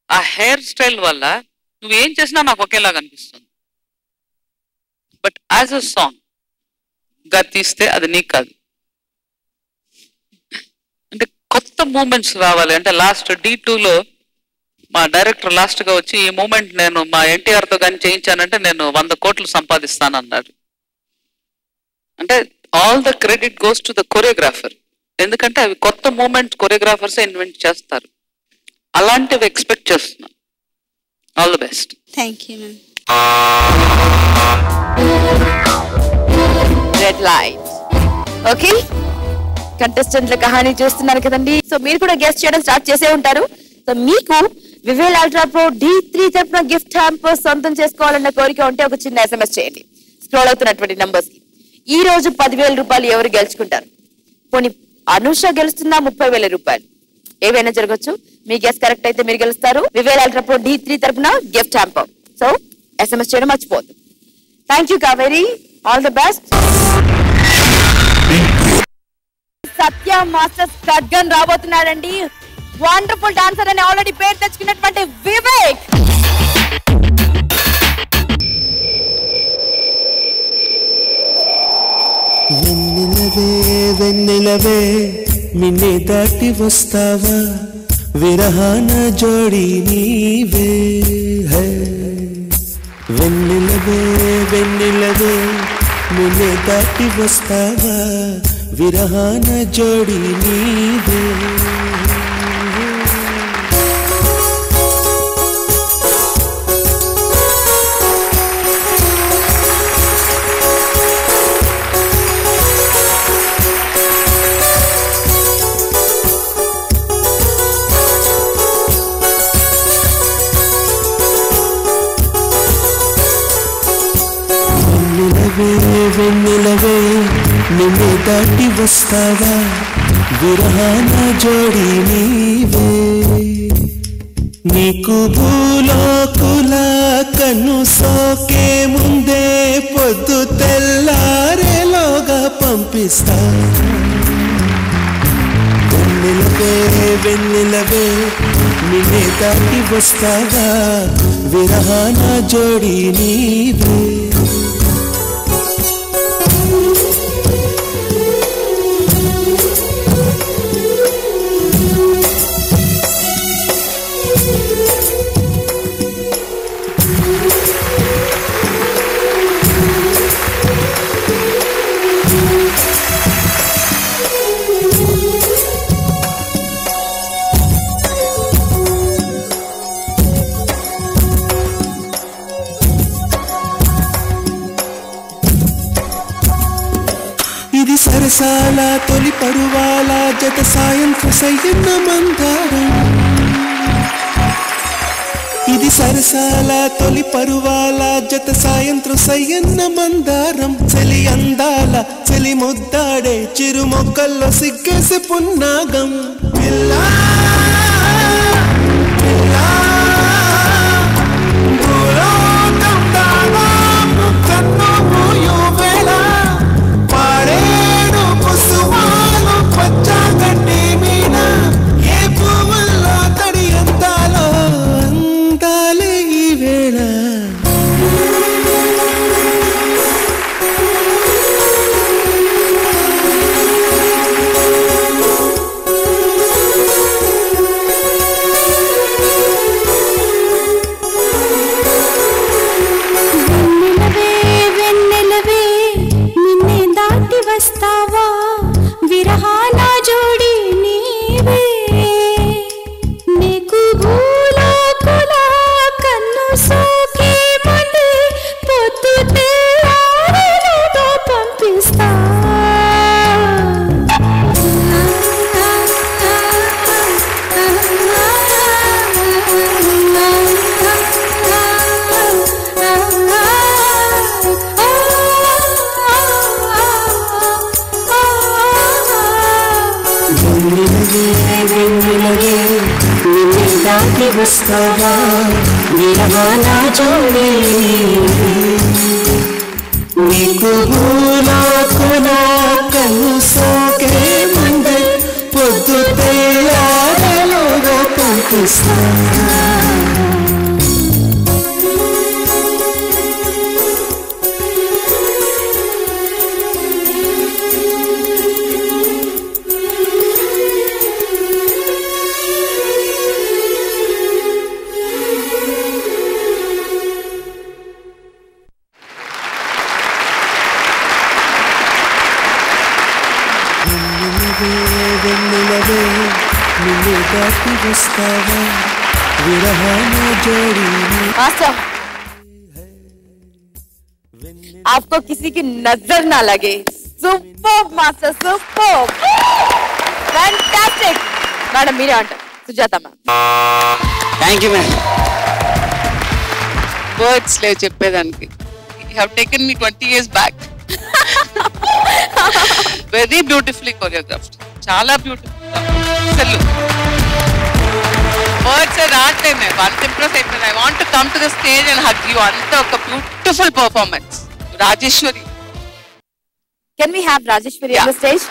ఆ హెయిర్ స్టైల్ వల్ల నువ్వేం చేసినా నాకు ఒకేలాగా అనిపిస్తుంది. బట్ యాజ్ అ సాంగ్ గా తీస్తే అది నీకు కాదు. అంటే కొత్త మూమెంట్స్ రావాలి. అంటే లాస్ట్ D2లో మా డైరెక్టర్ లాస్ట్ గా వచ్చి ఈ మూమెంట్ నేను మా NTR తో కానీ చేయించానంటే నేను 100 కోట్లు సంపాదిస్తానన్నాడు. అంటే all the credit goes to the choreographer. ఎందుకంటే అవి కొత్త మూమెంట్ కొరియోగ్రాఫర్స్ ఇన్వెంట్ చేస్తారు. అలాంటివి ఎక్స్పెక్ట్ చేస్తున్నా. All the best. Thank you ma'am. Red light. Okay, కంటెస్టెంట్ల కహానీ చూస్తున్నారు కదండి. సో మీరు కూడా గెస్ట్ చేయడం స్టార్ట్ చేసే ఉంటారు. సో మీకు వివేల్ అల్ట్రా ప్రో D3 తరఫున గిఫ్ట్ హ్యాంపర్ సొంతం చేసుకోవాలన్న కోరిక ఉంటే ఒక చిన్న SMS చేయండి స్క్రోల్ అవుతున్నటువంటి నంబర్స్ కి. ఈ రోజు 10,000 రూపాయలు ఎవరు గెలుచుకుంటారు? పోనీ అనుష గెలుస్తుందా 30,000 రూపాయలు? ఏవైనా జరగచ్చు. మీ గెస్ కరెక్ట్ అయితే మీరు గెలుస్తారు వివేల్ అల్ట్రా ప్రో D3 తరఫున గిఫ్ట్ హ్యాంపర్. సో SMS చేయడం మర్చిపోద్దు. Thank you Kaveri, all the best. Satya masters ఖడ్గన్ రాబోతున్నాడండి. వండర్ఫుల్ డాన్సర్ అని ఆల్రెడీ పేరు తెచ్చుకున్నటువంటి వివేక్. వెన్నెలవే వెన్నెలవే నిన్నే దాటి వస్తావా, విరహాన జోడి నీవే. వెన్నెలవే వెన్నెలవే నిన్నే దాటి వస్తావా, విరహాన జోడి నీవే. వెన్నెలవే నిన్నే దాటి వస్తావా విరహాన జోడి నీవే నీకు భూలోకుల కన్ను సోకే ముందే పొద్దు తెల్లారేలోగా పంపిస్తా వెన్నెలవే వెన్నెలవే నిన్నే దాటి వస్తావా విరహాన జోడి నీవే ఇది సరసాల తొలి పరువాల జత సాయంత్ర సయ్యన్న మందారం ఇది సరసాల తొలి పరువాల జత సాయంత్ర సయ్యన్న మందారం చలి అందాల చలి ముద్దాడే చిరు మొక్కల్లో సిగ్గేసి పున్నాగం పిల్లా వస్తావా విరహాన జోడి నీకు భూలోకుల కన్ను సోకే ముందే పొద్దు తెల్లారేలోగా పంపిస్తా आपको किसी की नजर ना लगे super master super fantastic madam మీరే అంటారు Sujatha ma'am thank you ma'am words లేవు చెప్పేదానికి you have taken me 20 years back very beautifully choreographed చాలా బ్యూటిఫుల్ అసలు వర్డ్స్ రావట్లేదు నాకు అంత ఇంప్రెస్ అయిపోయింది I want to come to the stage and hug you అంత ఒక beautiful performance Rajeshwari can we have Rajeshwari on the stage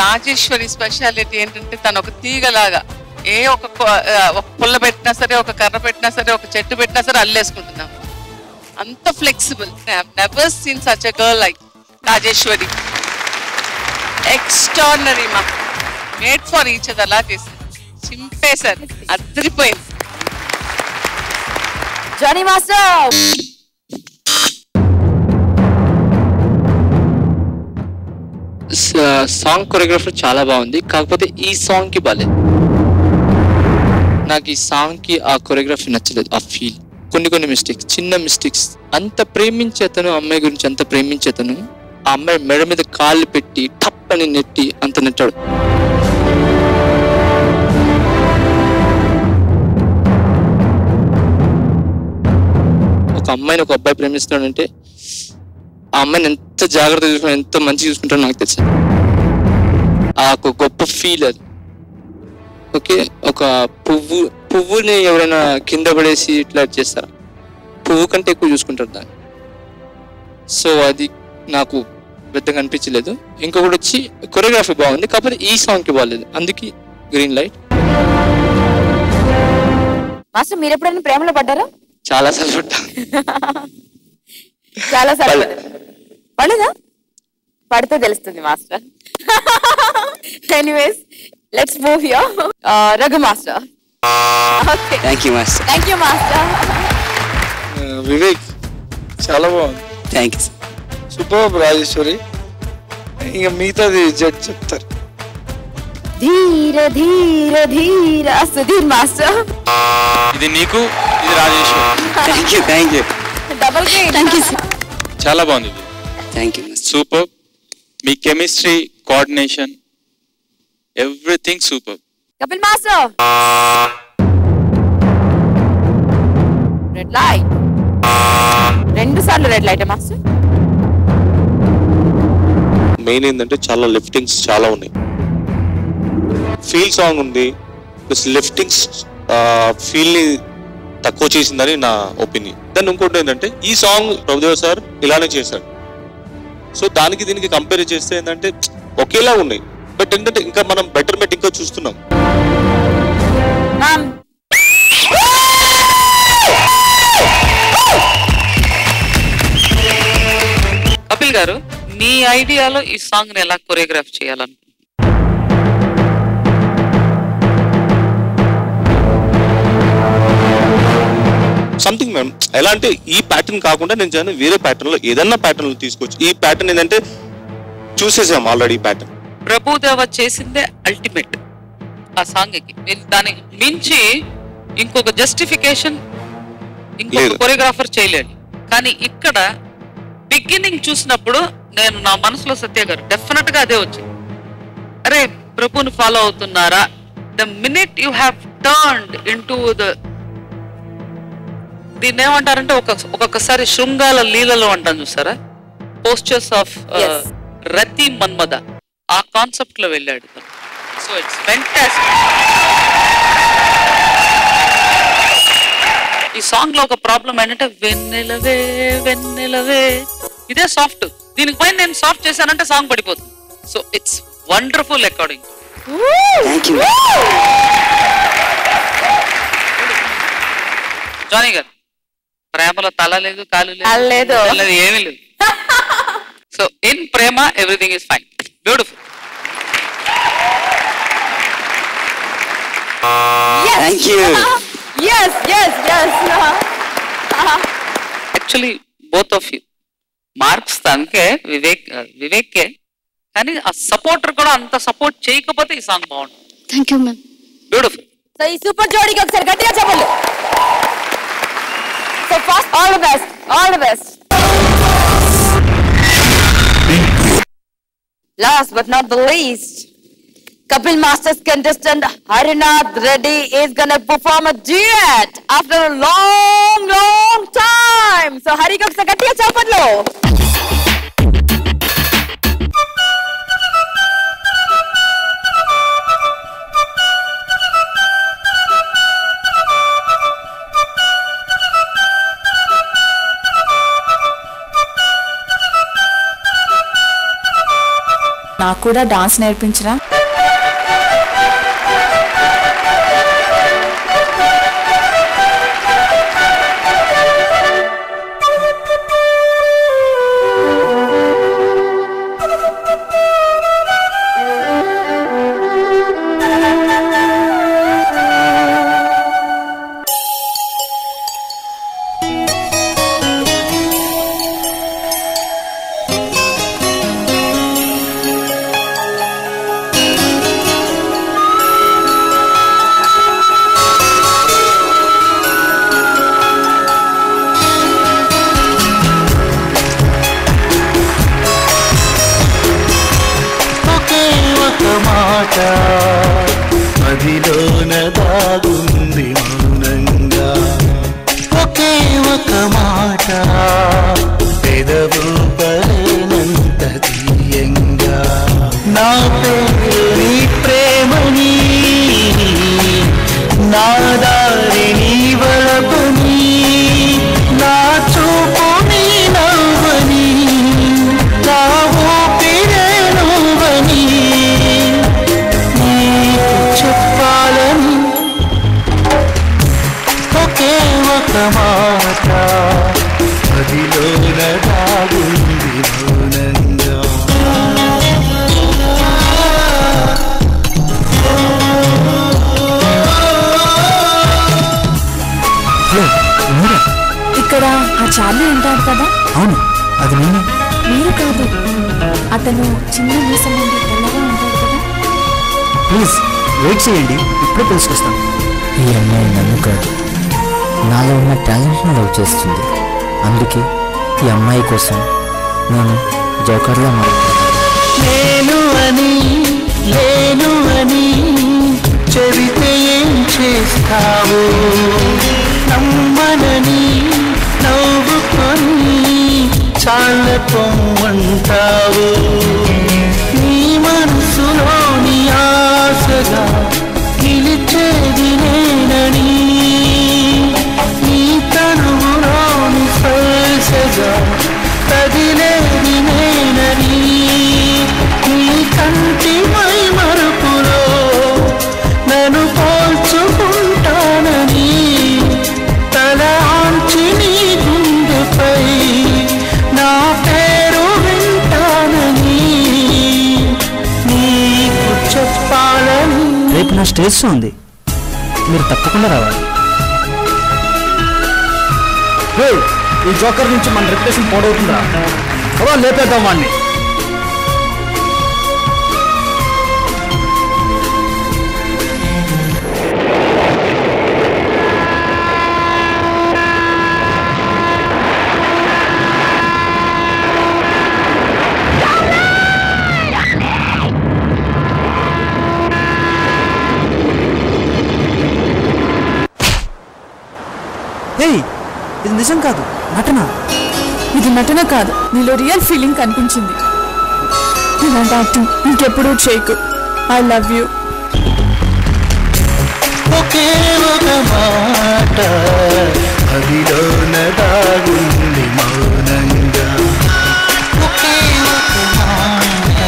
Rajeshwari speciality ఏంటంటే తను ఒక తీగలాగా ఏ ఒక పుల్ల పెట్టినా సరే ఒక కర్ర పెట్టినా సరే ఒక చెట్టు పెట్టినా సరే అల్లేసుకుంటున్నాం అంత flexible never seen such a girl like Rajeshwari extraordinary మా మేడ్ ఫర్ ఈచ్ అదర్ అలా చేసింది చింపేశారు అదిరిపోయింది జానీ మాస్టర్ సాంగ్ కొరియోగ్రఫీ చాలా బాగుంది కాకపోతే ఈ సాంగ్ కి బాలేదు నాకు ఈ సాంగ్ కి ఆ కొరియోగ్రఫీ నచ్చలేదు ఆ ఫీల్ కొన్ని మిస్టేక్స్ చిన్న మిస్టేక్స్ అంత ప్రేమించేతను అమ్మాయి గురించి అంత ప్రేమించేతను ఆ అమ్మాయి మెడ మీద కాళ్ళు పెట్టి టప్ అని నెట్టి అంత నెట్టాడు అమ్మాయిని ఒక అబ్బాయి ప్రేమిస్తున్నాడంటే ఆ అమ్మాయిని ఎంత జాగ్రత్తగా చూసుకుంటాడు, ఎంత మంచిగా చూసుకుంటాడో నాకు తెలుసు. ఆ ఒక గొప్ప ఫీల్ అది. ఓకే, ఒక పువ్వుని ఎవరైనా కింద పడేసి ఇట్లా చేస్తారా? పువ్వు కంటే ఎక్కువ చూసుకుంటారు దాన్ని. సో అది నాకు పెద్దగా అనిపించలేదు. ఇంకొకటి వచ్చి కొరియోగ్రఫీ బాగుంది, కాకపోతే ఈ సాంగ్కి బాగాలేదు, అందుకే గ్రీన్ లైట్. మాస్టర్ మీరు ఎప్పుడైనా ప్రేమలో పడ్డారా? చాలా సార్లు పడ్డా. చాలా సార్లు పడలేదా? పడితే తెలుస్తుంది master. Anyways let's move here. Raghu master. Okay, thank you master. Thank you master. Vivek చాలా బాగుంది. Thank you. సూపర్ రాజేశ్వరి. ఇంకా మిగతాది జడ్జ్ చెప్తారు. ధీర ధీర ధీర సుధీర్ మాస్టర్. ఇది నీకు, ఇది Rajeshwari. Thank you, thank you. Double grade. Thank you. చాలా బాగుంది ఇది. Thank you. Super. Me chemistry, coordination, everything super. Kapil master. Red light. 2 సార్లు రెడ్ లైట్ మాస్టర్. మెయిన్ ఏంటంటే చాలా లిఫ్టింగ్స్ చాలా ఉన్నాయి. ఫీల్ సాంగ్ ఉంది, ప్లస్ లిఫ్టింగ్స్ ఫీల్ ని తక్కువ చేసిందని నా ఒపీనియన్. దాన్ని ఇంకోటి ఏంటంటే ఈ సాంగ్ ప్రభుదేవ్ సార్ ఇలానే చేశాడు. సో దానికి దీనికి కంపేర్ చేస్తే ఏంటంటే ఒకేలా ఉన్నాయి, బట్ ఏంటంటే ఇంకా మనం బెటర్మెంట్ ఇంకా చూస్తున్నాం. కపిల్ గారు, మీ ఐడియాలో ఈ సాంగ్ ని ఎలా కొరియోగ్రాఫ్ చేయాలను? సంథింగ్ మ్యామ్, ఎలా అంటే ఈ ప్యాటర్న్ కాకుండా నేను వేరే ప్యాటర్న్ లో ఏదన్నా ప్యాటర్న్ లో తీసుకొచ్చి, ఈ ప్యాటర్న్ ఏంటంటే చూసేసాం ఆల్రెడీ. ఈ ప్యాటర్న్ ప్రభుదేవ చేసిందే అల్టిమేట్ ఆ సాంగ్ కి. మీరు దానికి మించి ఇంకొక జస్టిఫికేషన్ ఇంకొక కొరియోగ్రాఫర్ చేయలేడు. కానీ ఇక్కడ బిగినింగ్ చూసినప్పుడు నేను నా మనసులో సత్య గారు డెఫినెట్ గా అదే వచ్చింది. అరే ప్రభుని ఫాలో అవుతున్నారా? The minute you have turned into దీన్ని ఏమంటారంటే ఒక్కొక్కసారి శృంగాల లీలలో అంటాను చూసారా, పోస్చర్స్ ఆఫ్ రతి మన్మద, ఆ కాన్సెప్ట్ లో వెళ్ళాడు. So it's fantastic. ఈ సాంగ్ లో ఒక ప్రాబ్లం ఏంటంటే వెన్నెలవే వెన్నెలవే, ఇదే సాఫ్ట్. దీనికి పైన నేను సాఫ్ట్ చేశానంటే సాంగ్ పడిపోతుంది. So it's wonderful according. Jani గారు, ప్రేమలో తల లేదు, కాలు లేదు, ఏమీ లేదు. So in prema everything is fine. Beautiful. Thank you. Actually both of you marks తనకే, వివేక్కే, కానీ ఆ సపోర్టర్ కూడా అంత సపోర్ట్ చేయకపోతే ఈ సాంగ్ బాగుంటుంది. Thank you ma'am. Beautiful. So ఈ సూపర్ జోడీకి ఒకసారి గట్టిగా చెప్పండి. So first all the best, all the best. Last but not the least, Kapil Masters contestant Harinath Reddy is gonna perform a duet after a long time. So Hari ko sa gatiya chapatlo. నాకు కూడా dance నేర్పించరా? మదిలోన దాగుంది మౌనంగా ఒకే ఒక మాట మాట పెదవు పలేనంత తీయంగా నా పేరు నీ ప్రేమని నా దారి నీ వలపని నా చూపు నీ నవ్వని నా ఊపిరే నువ్వని నీకు చెప్పాలని ఒకే ఒక మాట అదిలోన దాగుంది మౌనంగా ఇక్కడ ఆ చార్లీ ఉంటాడు కదా? అవును, అది నేను. మీరు కాదు, అతను చిన్న మీసం నుండి తెల్లగా ఉంటాడు కదా? ప్లీజ్ వెయిట్ చేయండి, ఇప్పుడే తెలుసుకొస్తాను. ఈ అమ్మాయి నన్ను కాదు, నాలో ఉన్న టాలెంట్ని లవ్ చేస్తుంది. అందుకే ఈ అమ్మాయి కోసం నేను జోకర్లా మారుతాను. నేను అని లేను అని చెబితే ఏం చేస్తావు? నమ్మనని నవ్వుకొని చాలా పొమ్మంటావు. నీ మనసులోని ఆశగా నిలిచేది నేనని, నీ తనువులోని శ్వాసగా కదిలేది నేనని, నీ కంటి మై మరుపులో నన్ను పోల్చుకుంటానని, తల ఆంచి నీ గుండెపై నా పేరు వింటానని నీకు చెప్పాలని. రేపు నా స్టేజ్ షో ఉంది, మీరు తప్పకుండా రావాలి. ఈ జోకర్ నుంచి మన రెప్యుటేషన్ పోడవుతుందా? అలా లేపేద్దాం వాడిని. ఇది నిజం కాదు, నటన. ఇది నటన కాదు, నీలో రియల్ ఫీలింగ్ కనిపించింది. ఇలాంటి యాక్టింగ్ ఇంకెప్పుడూ చేయకు. I love you. ఒకే ఒక మాట అదిలోన దాగుంది మౌనంగా. ఒకే ఒక మాట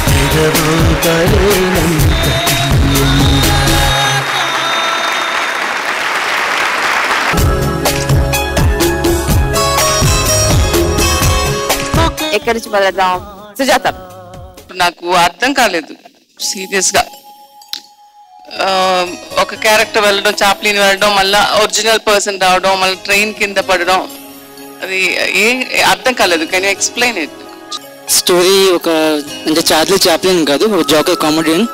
పెదవు పలేనంత తీయంగా. ఎక్కడి నుంచి మొదలెద్దాం? సుజాత. నాకు అర్థం కాలేదు సీరియస్ గా. ఒక క్యారెక్టర్ వెళ్ళడం, చాప్లిన్ వెళ్ళడం, మళ్ళీ ఒరిజినల్ పర్సన్ రావడం, మళ్ళీ ట్రైన్ కింద పడడం, అది ఏం అర్థం కాలేదు. Can you explain it? Story ఒక అంటే చార్లీ చాప్లిన్ కాదు, ఒక జోకర్ కామెడియన్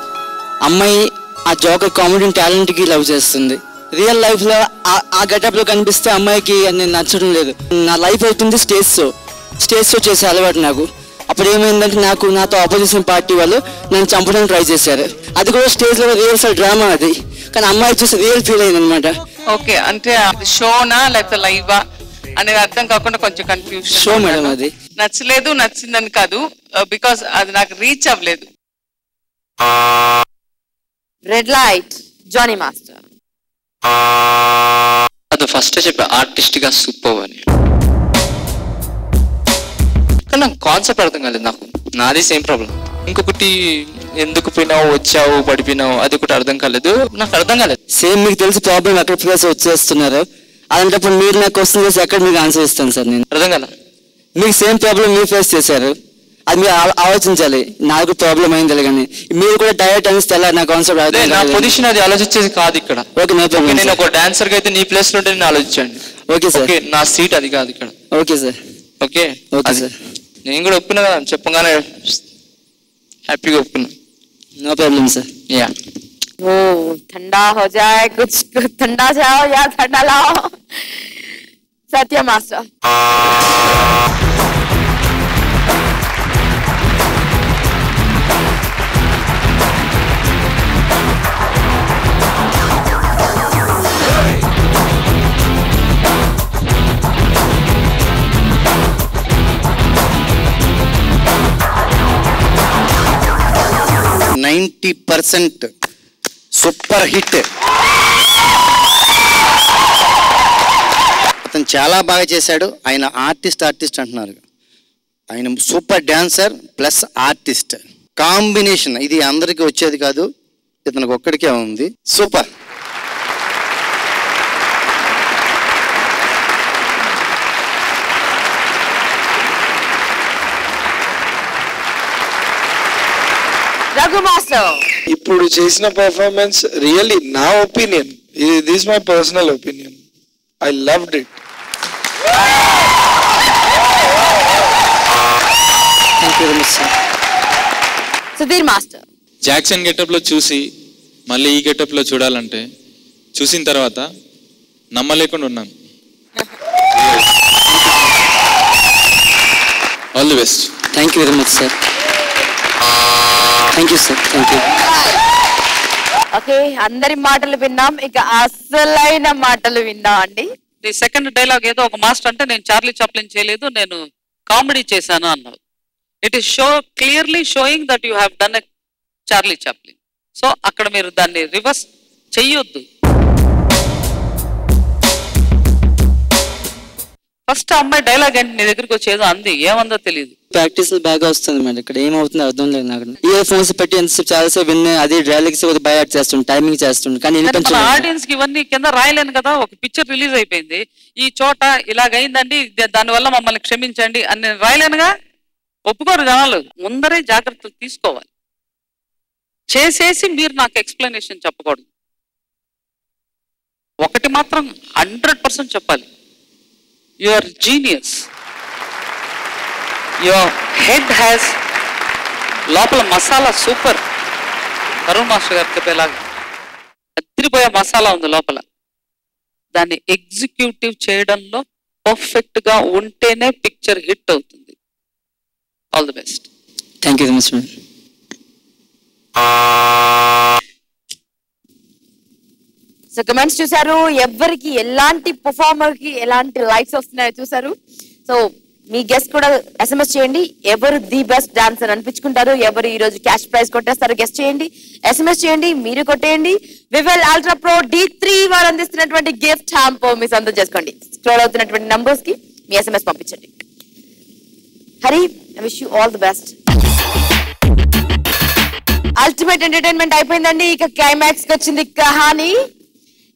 అమ్మాయి. ఆ జోకర్ కామెడియన్ టాలెంట్ కి లవ్ చేస్తుంది. రియల్ లైఫ్ లో ఆ గెటప్ లో కనిపిస్తే అమ్మాయికి నేను నచ్చడం లేదు. నా లైఫ్ అవుతుంది స్టేజ్ షో చేసే అలవాటు నాకు. అప్పుడు ఏమైందంటే నాతో ఆపోజిషన్ పార్టీ వాళ్ళు నన్ను చంపడానికి ట్రై చేశారు. అది కూడా స్టేజ్ లో రియల్ డ్రామా అది, కానీ అమ్మాయి చూసి రియల్ ఫీల్ అయింది అనమాట. ఓకే, అంటే షోనా లేకపోతే లైవా అనేది అర్థం కాకుండా కొంచెం కన్ఫ్యూజన్. షో మేడం అది. నచ్చలేదు, నచ్చిందని కాదు, బికాస్ అది నాకు రీచ్ అవ్వలేదు. Red light Jani master. అది ఫస్ట్ చెప్పా ఆర్టిస్ట్ గా సూపర్ అని, కానీ నాకు కాన్సెప్ట్ అర్థం కాలేదు. నాది సేమ్ ప్రాబ్లం. ఇంకొకటి ఎందుకు పోయినావు, వచ్చావు, పడిపోయినావు, అది ఒకటి అర్థం కాలేదు. నాకు అర్థం కాలేదు. సేమ్ మీకు తెలిసి ప్రాబ్లం ఎక్కడ ఫేస్ వచ్చేస్తున్నారు. అలాంటప్పుడు మీరు నాకు క్వశ్చన్ చేసి ఎక్కడ మీకు ఆన్సర్ ఇస్తాను సార్ నేను? అర్థం కాల. మీకు సేమ్ ప్రాబ్లం మీరు ఫేస్ చేశారు, అది మీరు ఆలోచించాలి. నాకు ప్రాబ్లం అయింది కానీ మీరు కూడా డైరెక్ట్ అనిస్తే ఎలా? నా కాన్సెప్ట్ అదే. నా పొజిషన్ అది ఆలోచించేది కాదు ఇక్కడ. ఓకే, నేను ఒక డాన్సర్ గా అయితే నీ ప్లేస్ లో ఉంటే నేను ఆలోచించండి. Okay sir. నా సీట్ అది కాదు ఇక్కడ. Okay sir. Okay okay sir. నేను కూడా ఒప్పుకున్నా కదా, చెప్పగానే హ్యాపీగా ఒప్పుకున్నా. No problem sir. యా. ओ ठंडा हो जाए, कुछ ठंडा जाओ या ठंडा लाओ. सत्य मास्टर. 90% super hit. అతను చాలా బాగా చేశాడు. ఆయన ఆర్టిస్ట్ అంటున్నారు, ఆయన super dancer plus artist combination. ఇది అందరికీ వచ్చేది కాదు, ఇతనికి ఒక్కడికే ఉంది. సూపర్. రఘు మాస్టర్ ఇప్పుడు చేసిన పర్ఫార్మెన్స్ రియల్లీ నా opinion, this my personal opinion, I loved it. Sudheer master Jackson getup లో చూసి మళ్ళీ ఈ గెటప్ లో చూడాలంటే చూసిన తర్వాత నమ్మలేకుండా ఉన్నాను. All the best. Thank you very much sir. Thank you sir. Thank you. Okay, అందరి మాటలు విన్నాం, ఇక అసలైన మాటలు విన్నాం అండి. నీ సెకండ్ డైలాగ్ ఏదో ఒక మాస్టర్ అంటే నేను చార్లీ చాప్లిన్ చేయలేదు, నేను కామెడీ చేశాను అన్నావు. It is clearly showing that you have done a Charlie Chaplin. So అక్కడ మీరు దాన్ని రివర్స్ చెయ్యొద్దు. ఫస్ట్ అమ్మాయి డైలాగ్ అంటే నీ దగ్గరికి వచ్చేదో అంది, ఏమందో తెలియదు. ప్రాక్టీస్ బాగా వస్తుంది మేడం, ఇక్కడ ఏమవుతుందో అర్థం లేదు నాకు. ఇయర్ ఫోన్స్ పెట్టి ఎంతసేపు చాలాసేపు విన్నే అది డైలాగ్స్ బై యాడ్ చేస్తుండే, టైమింగ్ చేస్తుండే. కానీ ఆడియన్స్ కి ఇవన్నీ కింద రాయలేను కదా. ఒక పిక్చర్ రిలీజ్ అయిపోయింది, ఈ చోట ఇలాగైందండి, దానివల్ల మమ్మల్ని క్షమించండి అని నేను రాయలేనుగా. ఒప్పుకోరు జనాలు. ముందరే జాగ్రత్తలు తీసుకోవాలి. చేసేసి మీరు నాకు ఎక్స్ప్లెనేషన్ చెప్పకూడదు. ఒకటి మాత్రం 100% చెప్పాలి, you are genius. Your head has లోపల మసాలా సూపర్. అరుణ్ మాస్టర్ గారు చెప్పేలాగా అదిరిపోయే మసాలా ఉంది లోపల. దాన్ని ఎగ్జిక్యూటివ్ చేయడంలో పర్ఫెక్ట్ గా ఉంటేనే పిక్చర్ హిట్ అవుతుంది. All the best. Thank you very much madam. So comments చూసారు, ఎవరికి ఎలాంటి పర్ఫార్మర్ కి ఎలాంటి లైక్స్ వస్తున్నాయో చూసారు. సో మీ గెస్ట్ కూడా SMS చేయండి, ఎవరు ది బెస్ట్ డాన్సర్ అనిపించుకుంటారు, ఎవరు ఈ రోజు క్యాష్ ప్రైజ్ కొట్టేస్తారు గెస్ట్ చేయండి, SMS చేయండి, మీరు కొట్టేయండి. వివెల్ అల్ట్రా ప్రో D3 వారు అందిస్తున్నటువంటి గిఫ్ట్ హ్యాంపర్ మీ సొంతం చేసుకోండి. స్క్రోల్ అవుతున్నటువంటి నంబర్స్ కి మీ SMS పంపించండి. Hari, I wish you all the best. Ultimate entertainment అయిపోయిందండి, ఇక క్లైమాక్స్ కి వచ్చింది కహాని.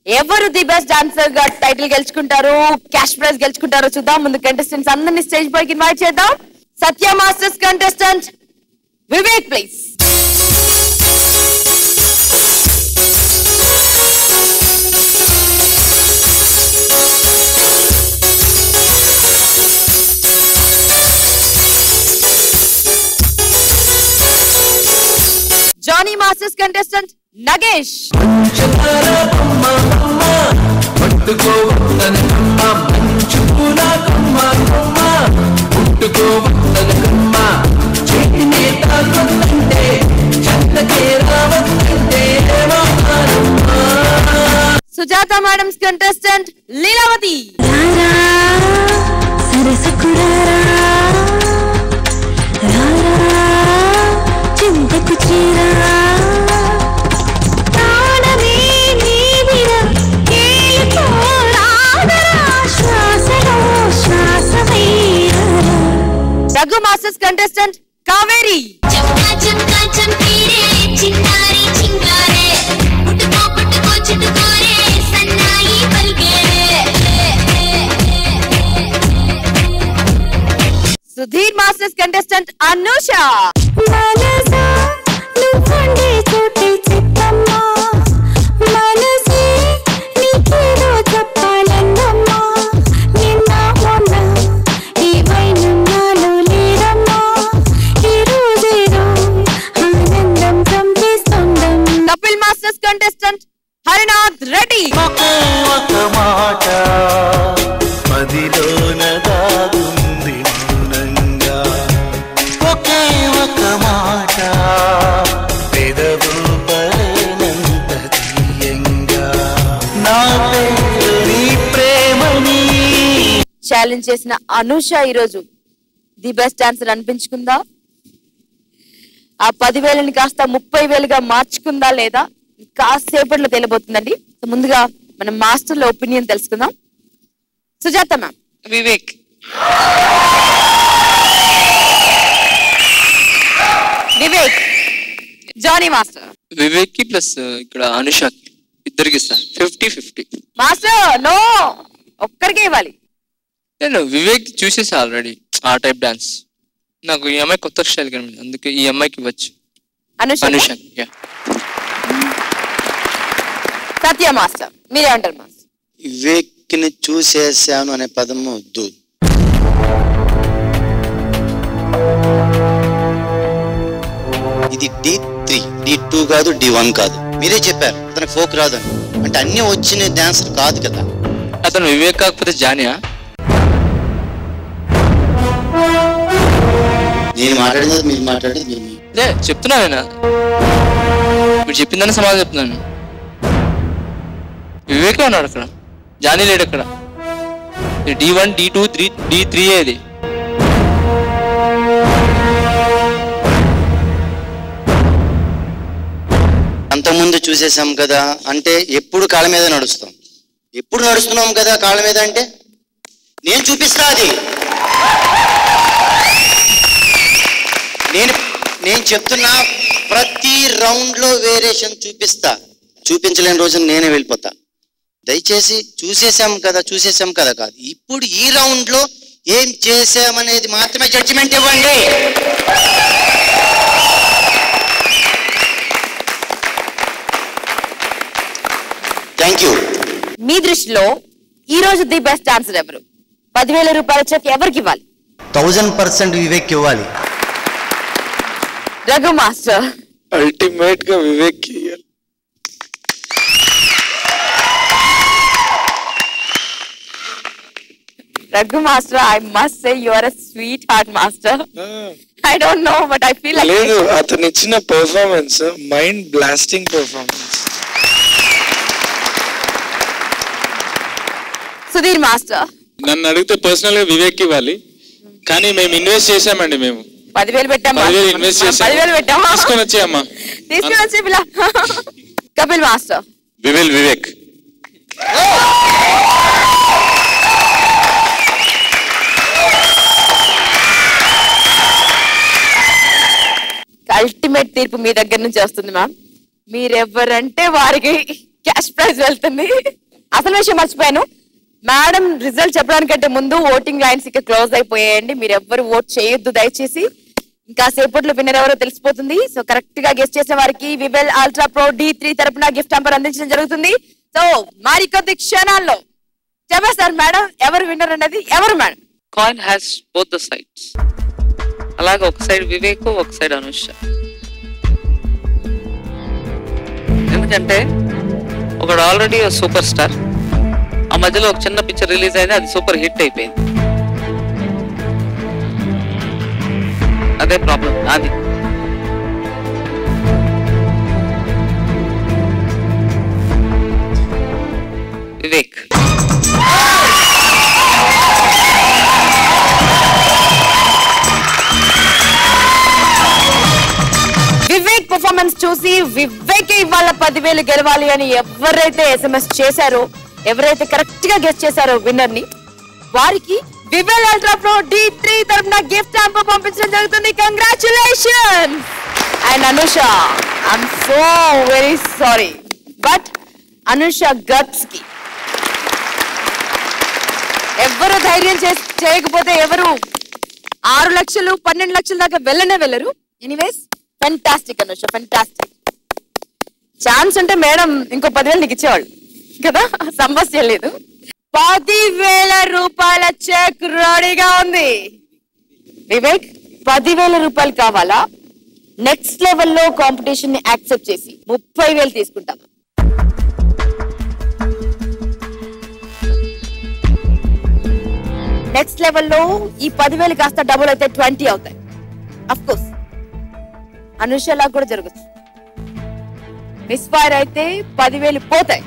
ఎవరు ది బెస్ట్ డాన్సర్ గా టైటిల్ గెలుచుకుంటారు, క్యాష్ ప్రైజ్ గెలుచుకుంటారో చూద్దాం. ముందు కంటెస్టెంట్స్ అందరినీ స్టేజ్ పైకి ఇన్వైట్ చేద్దాం. Satya masters contestant Vivek please. Jani masters contestant Nagesh. Sujatha madams contestant Leelavathi. Raghu masters contestant Kaveri. Sudheer masters contestant Anusha. Kapil masters contestant Harinath Reddy. Challenge చేసిన అనూష ఈరోజు ది బెస్ట్ డాన్సర్ అనిపించుకుందా? ఆ 10,000ని కాస్త 30,000గా మార్చుకుందా లేదా కాసేపట్లో తెలియబోతుందండి. ముందుగా మన మాస్టర్ల ఒపీనియన్ తెలుసుకుందాం. సుజాత మ్యామ్. వివేక్. వివేక్. జానీ మాస్టర్. వివేక్ కి ప్లస్ ఇక్కడ అనుషాకి ఇద్దరికి ఇస్తా 50-50. మాస్టర్ నో, ఒక్కరికే ఇవ్వాలి. నేను వివేక్ చూసేసా ఆల్రెడీ ఆ టైప్ డాన్స్. నాకు ఈ అమ్మాయి కొత్త స్టైల్ కనిపించింది, అందుకే ఈ అమ్మాయికి ఇవ్వచ్చు. అనుషాకి. సత్య మాస్టర్ మీరేమంటారు మాస్టర్? వివేక్ని చూసేసాను అనే పదము వద్దు. ఇది D3, D2 కాదు, D1 కాదు. మీరే చెప్పారు అతనికి ఫోక్ రాదని. అంటే అన్ని వచ్చిన డాన్సర్ కాదు కదా. అతను వివేక్ కాకపోతే జానియా? నేను మాట్లాడేది మీరు మాట్లాడేది చెప్తున్నా నేను. మీరు చెప్పిందని సమాధానం చెప్తున్నాను. వివేకే ఉన్నాడు అక్కడ, జానీ లేడు అక్కడ. D1, D2, D3 ఇది. అంతకుముందు చూసేసాం కదా అంటే ఎప్పుడు కాళ్ళ మీద నడుస్తాం. ఎప్పుడు నడుస్తున్నాం కదా కాళ్ళ మీద అంటే నేను చూపిస్తా. అది నేను చెప్తున్నా, ప్రతి రౌండ్ లో వేరియేషన్ చూపిస్తా. చూపించలేని రోజున నేనే వెళ్ళిపోతా. దయచేసి చూసేసాం కదా కాదు, ఇప్పుడు ఈ రౌండ్ లో ఏం చేసామనేది మాత్రమే జడ్జిమెంట్ ఇవ్వండి. Thank you. మీ దృష్టిలో ఈ రోజు ది బెస్ట్ డాన్సర్ ఎవరు? 10,000 రూపాయల చెక్ ఎవరికి ఇవ్వాలి? 1000% వివేక్ ఇవ్వాలి. రఘు మాస్టర్. అల్టిమేట్ గా Vivek. Raghu master, I must say you are a sweetheart master. I don't know, but I feel like లేదు, అతను ఇచ్చిన performance mind blasting performance. Sudheer master. నన్ను అడిగితే పర్సనల్ గా వివేక్ ఇవ్వాలి, కానీ మేము ఇన్వెస్ట్ చేసామండి. మేము 10,000 పెట్టాము. 10,000 ఇన్వెస్ట్ చేసాం. 10,000 పెట్టాము. తీసుకొని వచ్చేయమ్మా. తీసుకొని వచ్చే పిల్ల. కపిల్ మాస్టర్. వివేక్. అల్టిమేట్ తీర్పు మీ దగ్గర నుంచి వస్తుంది మ్యామ్. మీరెవరంటే వారికి క్యాష్ ప్రైజ్ వెళ్తుంది. అసలు విషయం మర్చిపోయాను, మేడం రిజల్ట్ చెప్పడానికంటే ముందు ఓటింగ్ లైన్స్ ఇక్కడ క్లోజ్ అయిపోయాయండి. మీరు ఎవ్వరు ఓట్ చేయొద్దు దయచేసి. ఇంకా సేపట్లో విన్నర్ ఎవరో తెలిసిపోతుంది. సో కరెక్ట్ గా గెస్ట్ చేసిన వారికి వివెల్ అల్ట్రా ప్రో D3 తరపున గిఫ్ట్ హ్యాంపర్ అందించడం జరుగుతుంది. సో మరికొద్ది క్షణాల్లో చెప్పేస్తారు మేడం ఎవరు విన్నర్ అనేది. ఎవరు madam? Coin has both the sides. అలాగే ఒక సైడ్ వివేక్, ఒక సైడ్ అనుష. ఎందుకంటే ఒకడు ఆల్రెడీ సూపర్ స్టార్, ఆ మధ్యలో ఒక చిన్న పిక్చర్ రిలీజ్ అయింది, అది సూపర్ హిట్ అయిపోయింది. అదే ప్రాబ్లం అది. వివేక్. వివేక్ పర్ఫార్మెన్స్ చూసి వివేక్ ఇవాళ 10,000 గెలవాలి అని ఎవరైతే SMS చేశారో, ఎవరైతే కరెక్ట్ గా గెస్ట్ చేశారో విన్నర్ ని, వారికి వివెల్ అల్ట్రా ప్రో D3 తరపున గిఫ్ట్ హ్యాంపర్ పంపించడం జరుగుతుంది. Congratulation. And Anusha, I'm so very sorry, but Anusha guts కి ఎవరు ధైర్యం చేయకపోతే ఎవరు 6 లక్షలు 12 లక్షల దాకా వెళ్ళరు. Anyways fantastic Anusha, fantastic. Chance అంటే మేడం ఇంకో 10,000 నీకు ఇచ్చేవాళ్ళు కదా, సమస్య లేదు. 10,000 రూపాయల చెక్ రెడీగా ఉంది. వివేక్ 10,000 రూపాయలు కావాలా? నెక్స్ట్ లెవెల్లో కాంపిటీషన్ ని యాక్సెప్ట్ చేసి 30,000 తీసుకుంటాం. నెక్స్ట్ లెవెల్లో ఈ 10,000 కాస్త డబుల్ అయితే 20 అవుతాయి. అఫ్ కోర్స్ అనుషలా కూడా జరగచ్చు. మిస్ ఫైర్ అయితే 10,000 పోతాయి,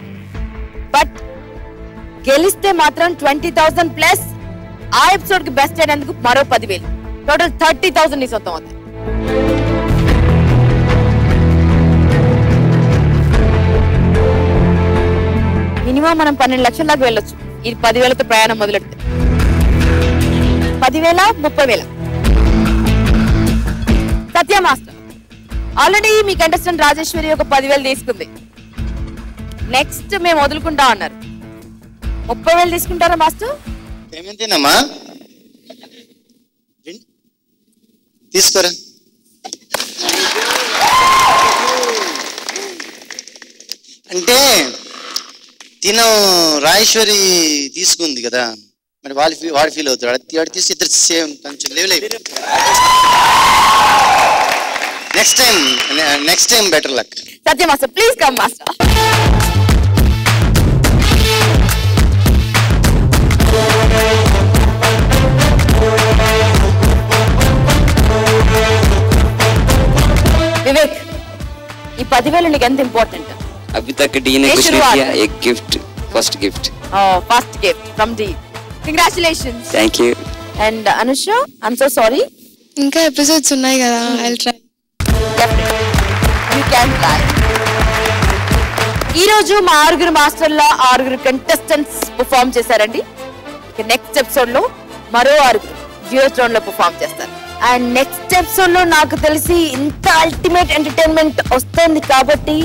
బట్ గెలిస్తే మాత్రం 20,000 ప్లస్ ఆ ఎపిసోడ్ కి బెస్ట్ అయినందుకు మరో 10,000, టోటల్ 30,000 నీ సొంతం అవుతాయి. మినిమం మనం 12 లక్షల దాకా వెళ్ళొచ్చు ఈ 10,000తో ప్రయాణం మొదలెడితే. 10,000 30,000. సత్య మాస్టర్ ఆల్రెడీ మీ కంటెస్టెంట్ రాజేశ్వరి ఒక 10,000 తీసుకుంది. నెక్స్ట్ మేము వదులుకుంటా అన్నారు. 30,000 తీసుకుంటారా మాస్టర్? ఏమేంటేనమ్మా తీసుకోరా. అంటే తిన రాజేశ్వరి తీసుకుంది కదా, మరి వాడు ఫీల్ అవుతాడు. వాడు తీసి ఇద్దరు సేమ్ కొంచెం లెవెల్ అయిపోయి. Next time better luck. Satya master please come master. Vivek ఈ 10,000 నీకు ఎంత ఇంపార్టెంట్? अभी तक डी ने कुछ नहीं किया. एक gift, first gift. First gift from D. Congratulations. Thank you. And Anusha, I'm so sorry. ఇంకా ఎపిసోడ్స్ ఉన్నాయి కదా, I'll try. You can try. ఈ రోజు మా 6 మాస్టర్ల 6 కంటెస్టెంట్స్ పర్ఫామ్ చేశారండి. ఇక నెక్స్ట్ ఎపిసోడ్ లో మరో 6 డ్యూయట్ రౌండ్ లో పర్ఫామ్ చేస్తారు. అండ్ నెక్స్ట్ ఎపిసోడ్ లో నాకు తెలిసి ఇంత అల్టిమేట్ ఎంటర్టైన్మెంట్ వస్తుంది కాబట్టి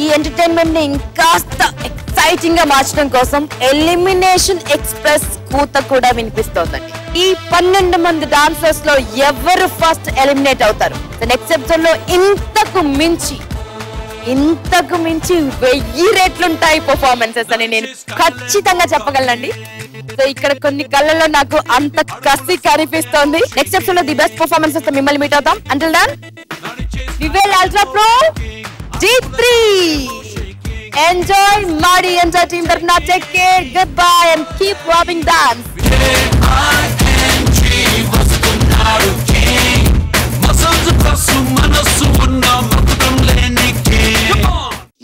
ఈ ఎంటర్టైన్మెంట్ ని ఇంకాస్త ఎక్సైటింగ్ గా మార్చడం కోసం ఎలిమినేషన్ ఎక్స్ప్రెస్ కూత కూడా వినిపిస్తోందండి. ఈ 12 మంది డాన్సర్స్ లో ఎవరు ఫస్ట్ ఎలిమినేట్ అవుతారు? నెక్స్ట్ ఎపిసోడ్ లో ఇంతకు మించి 1000 రెట్లుంటాయి పర్ఫార్మెన్సెస్ అని నేను ఖచ్చితంగా చెప్పగలనండి. సో ఇక్కడ కొన్ని కళ్ళల్లో నాకు అంత కసి కనిపిస్తోంది. నెక్స్ట్ ఎపిసోడ్ లో ది బెస్ట్ పర్ఫార్మెన్సెస్ తో మిమ్మల్ని మీట్ అవుతాం. Until then Vivel ultra pro D3 enjoy Madi enjoy team tarafna. Take care, goodbye and keep robbing dance.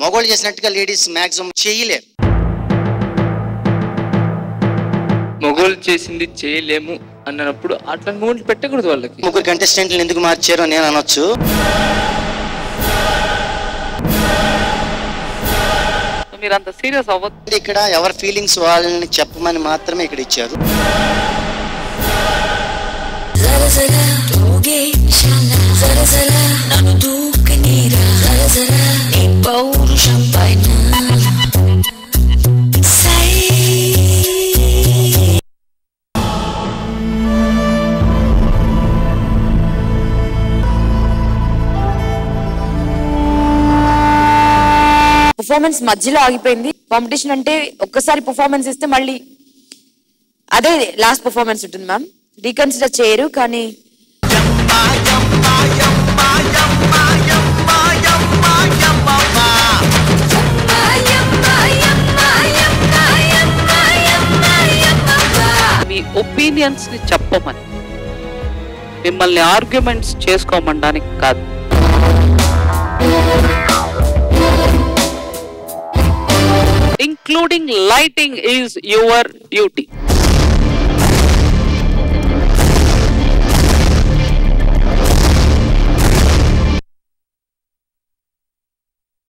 మగోళ్ళు చేసినట్టుగా లేడీస్ మాక్సిమం చేయలేరు. మొగోళ్ళు చేసింది చేయలేము అన్నప్పుడు అట్లా మూమెంట్ పెట్టకూడదు వాళ్ళకి. 3 కంటెస్టెంట్లు ఎందుకు మార్చారో నేను అనొచ్చు. మీరు అంత సీరియస్ అవ్వద్దు. ఇక్కడ ఎవరి ఫీలింగ్స్ వాళ్ళని చెప్పమని మాత్రమే ఇక్కడ ఇచ్చారు. పర్ఫార్మెన్స్ మధ్యలో ఆగిపోయింది. కాంపిటీషన్ అంటే ఒక్కసారి పర్ఫార్మెన్స్ ఇస్తే మళ్ళీ అదే లాస్ట్ పర్ఫార్మెన్స్ ఉంటుంది మ్యామ్. రీకన్సిడర్ చేయరు కానీ మీ ఒపీనియన్స్ ని చెప్పమని, మిమ్మల్ని ఆర్గ్యుమెంట్స్ చేసుకోమనడానికి కాదు. Including lighting is your duty.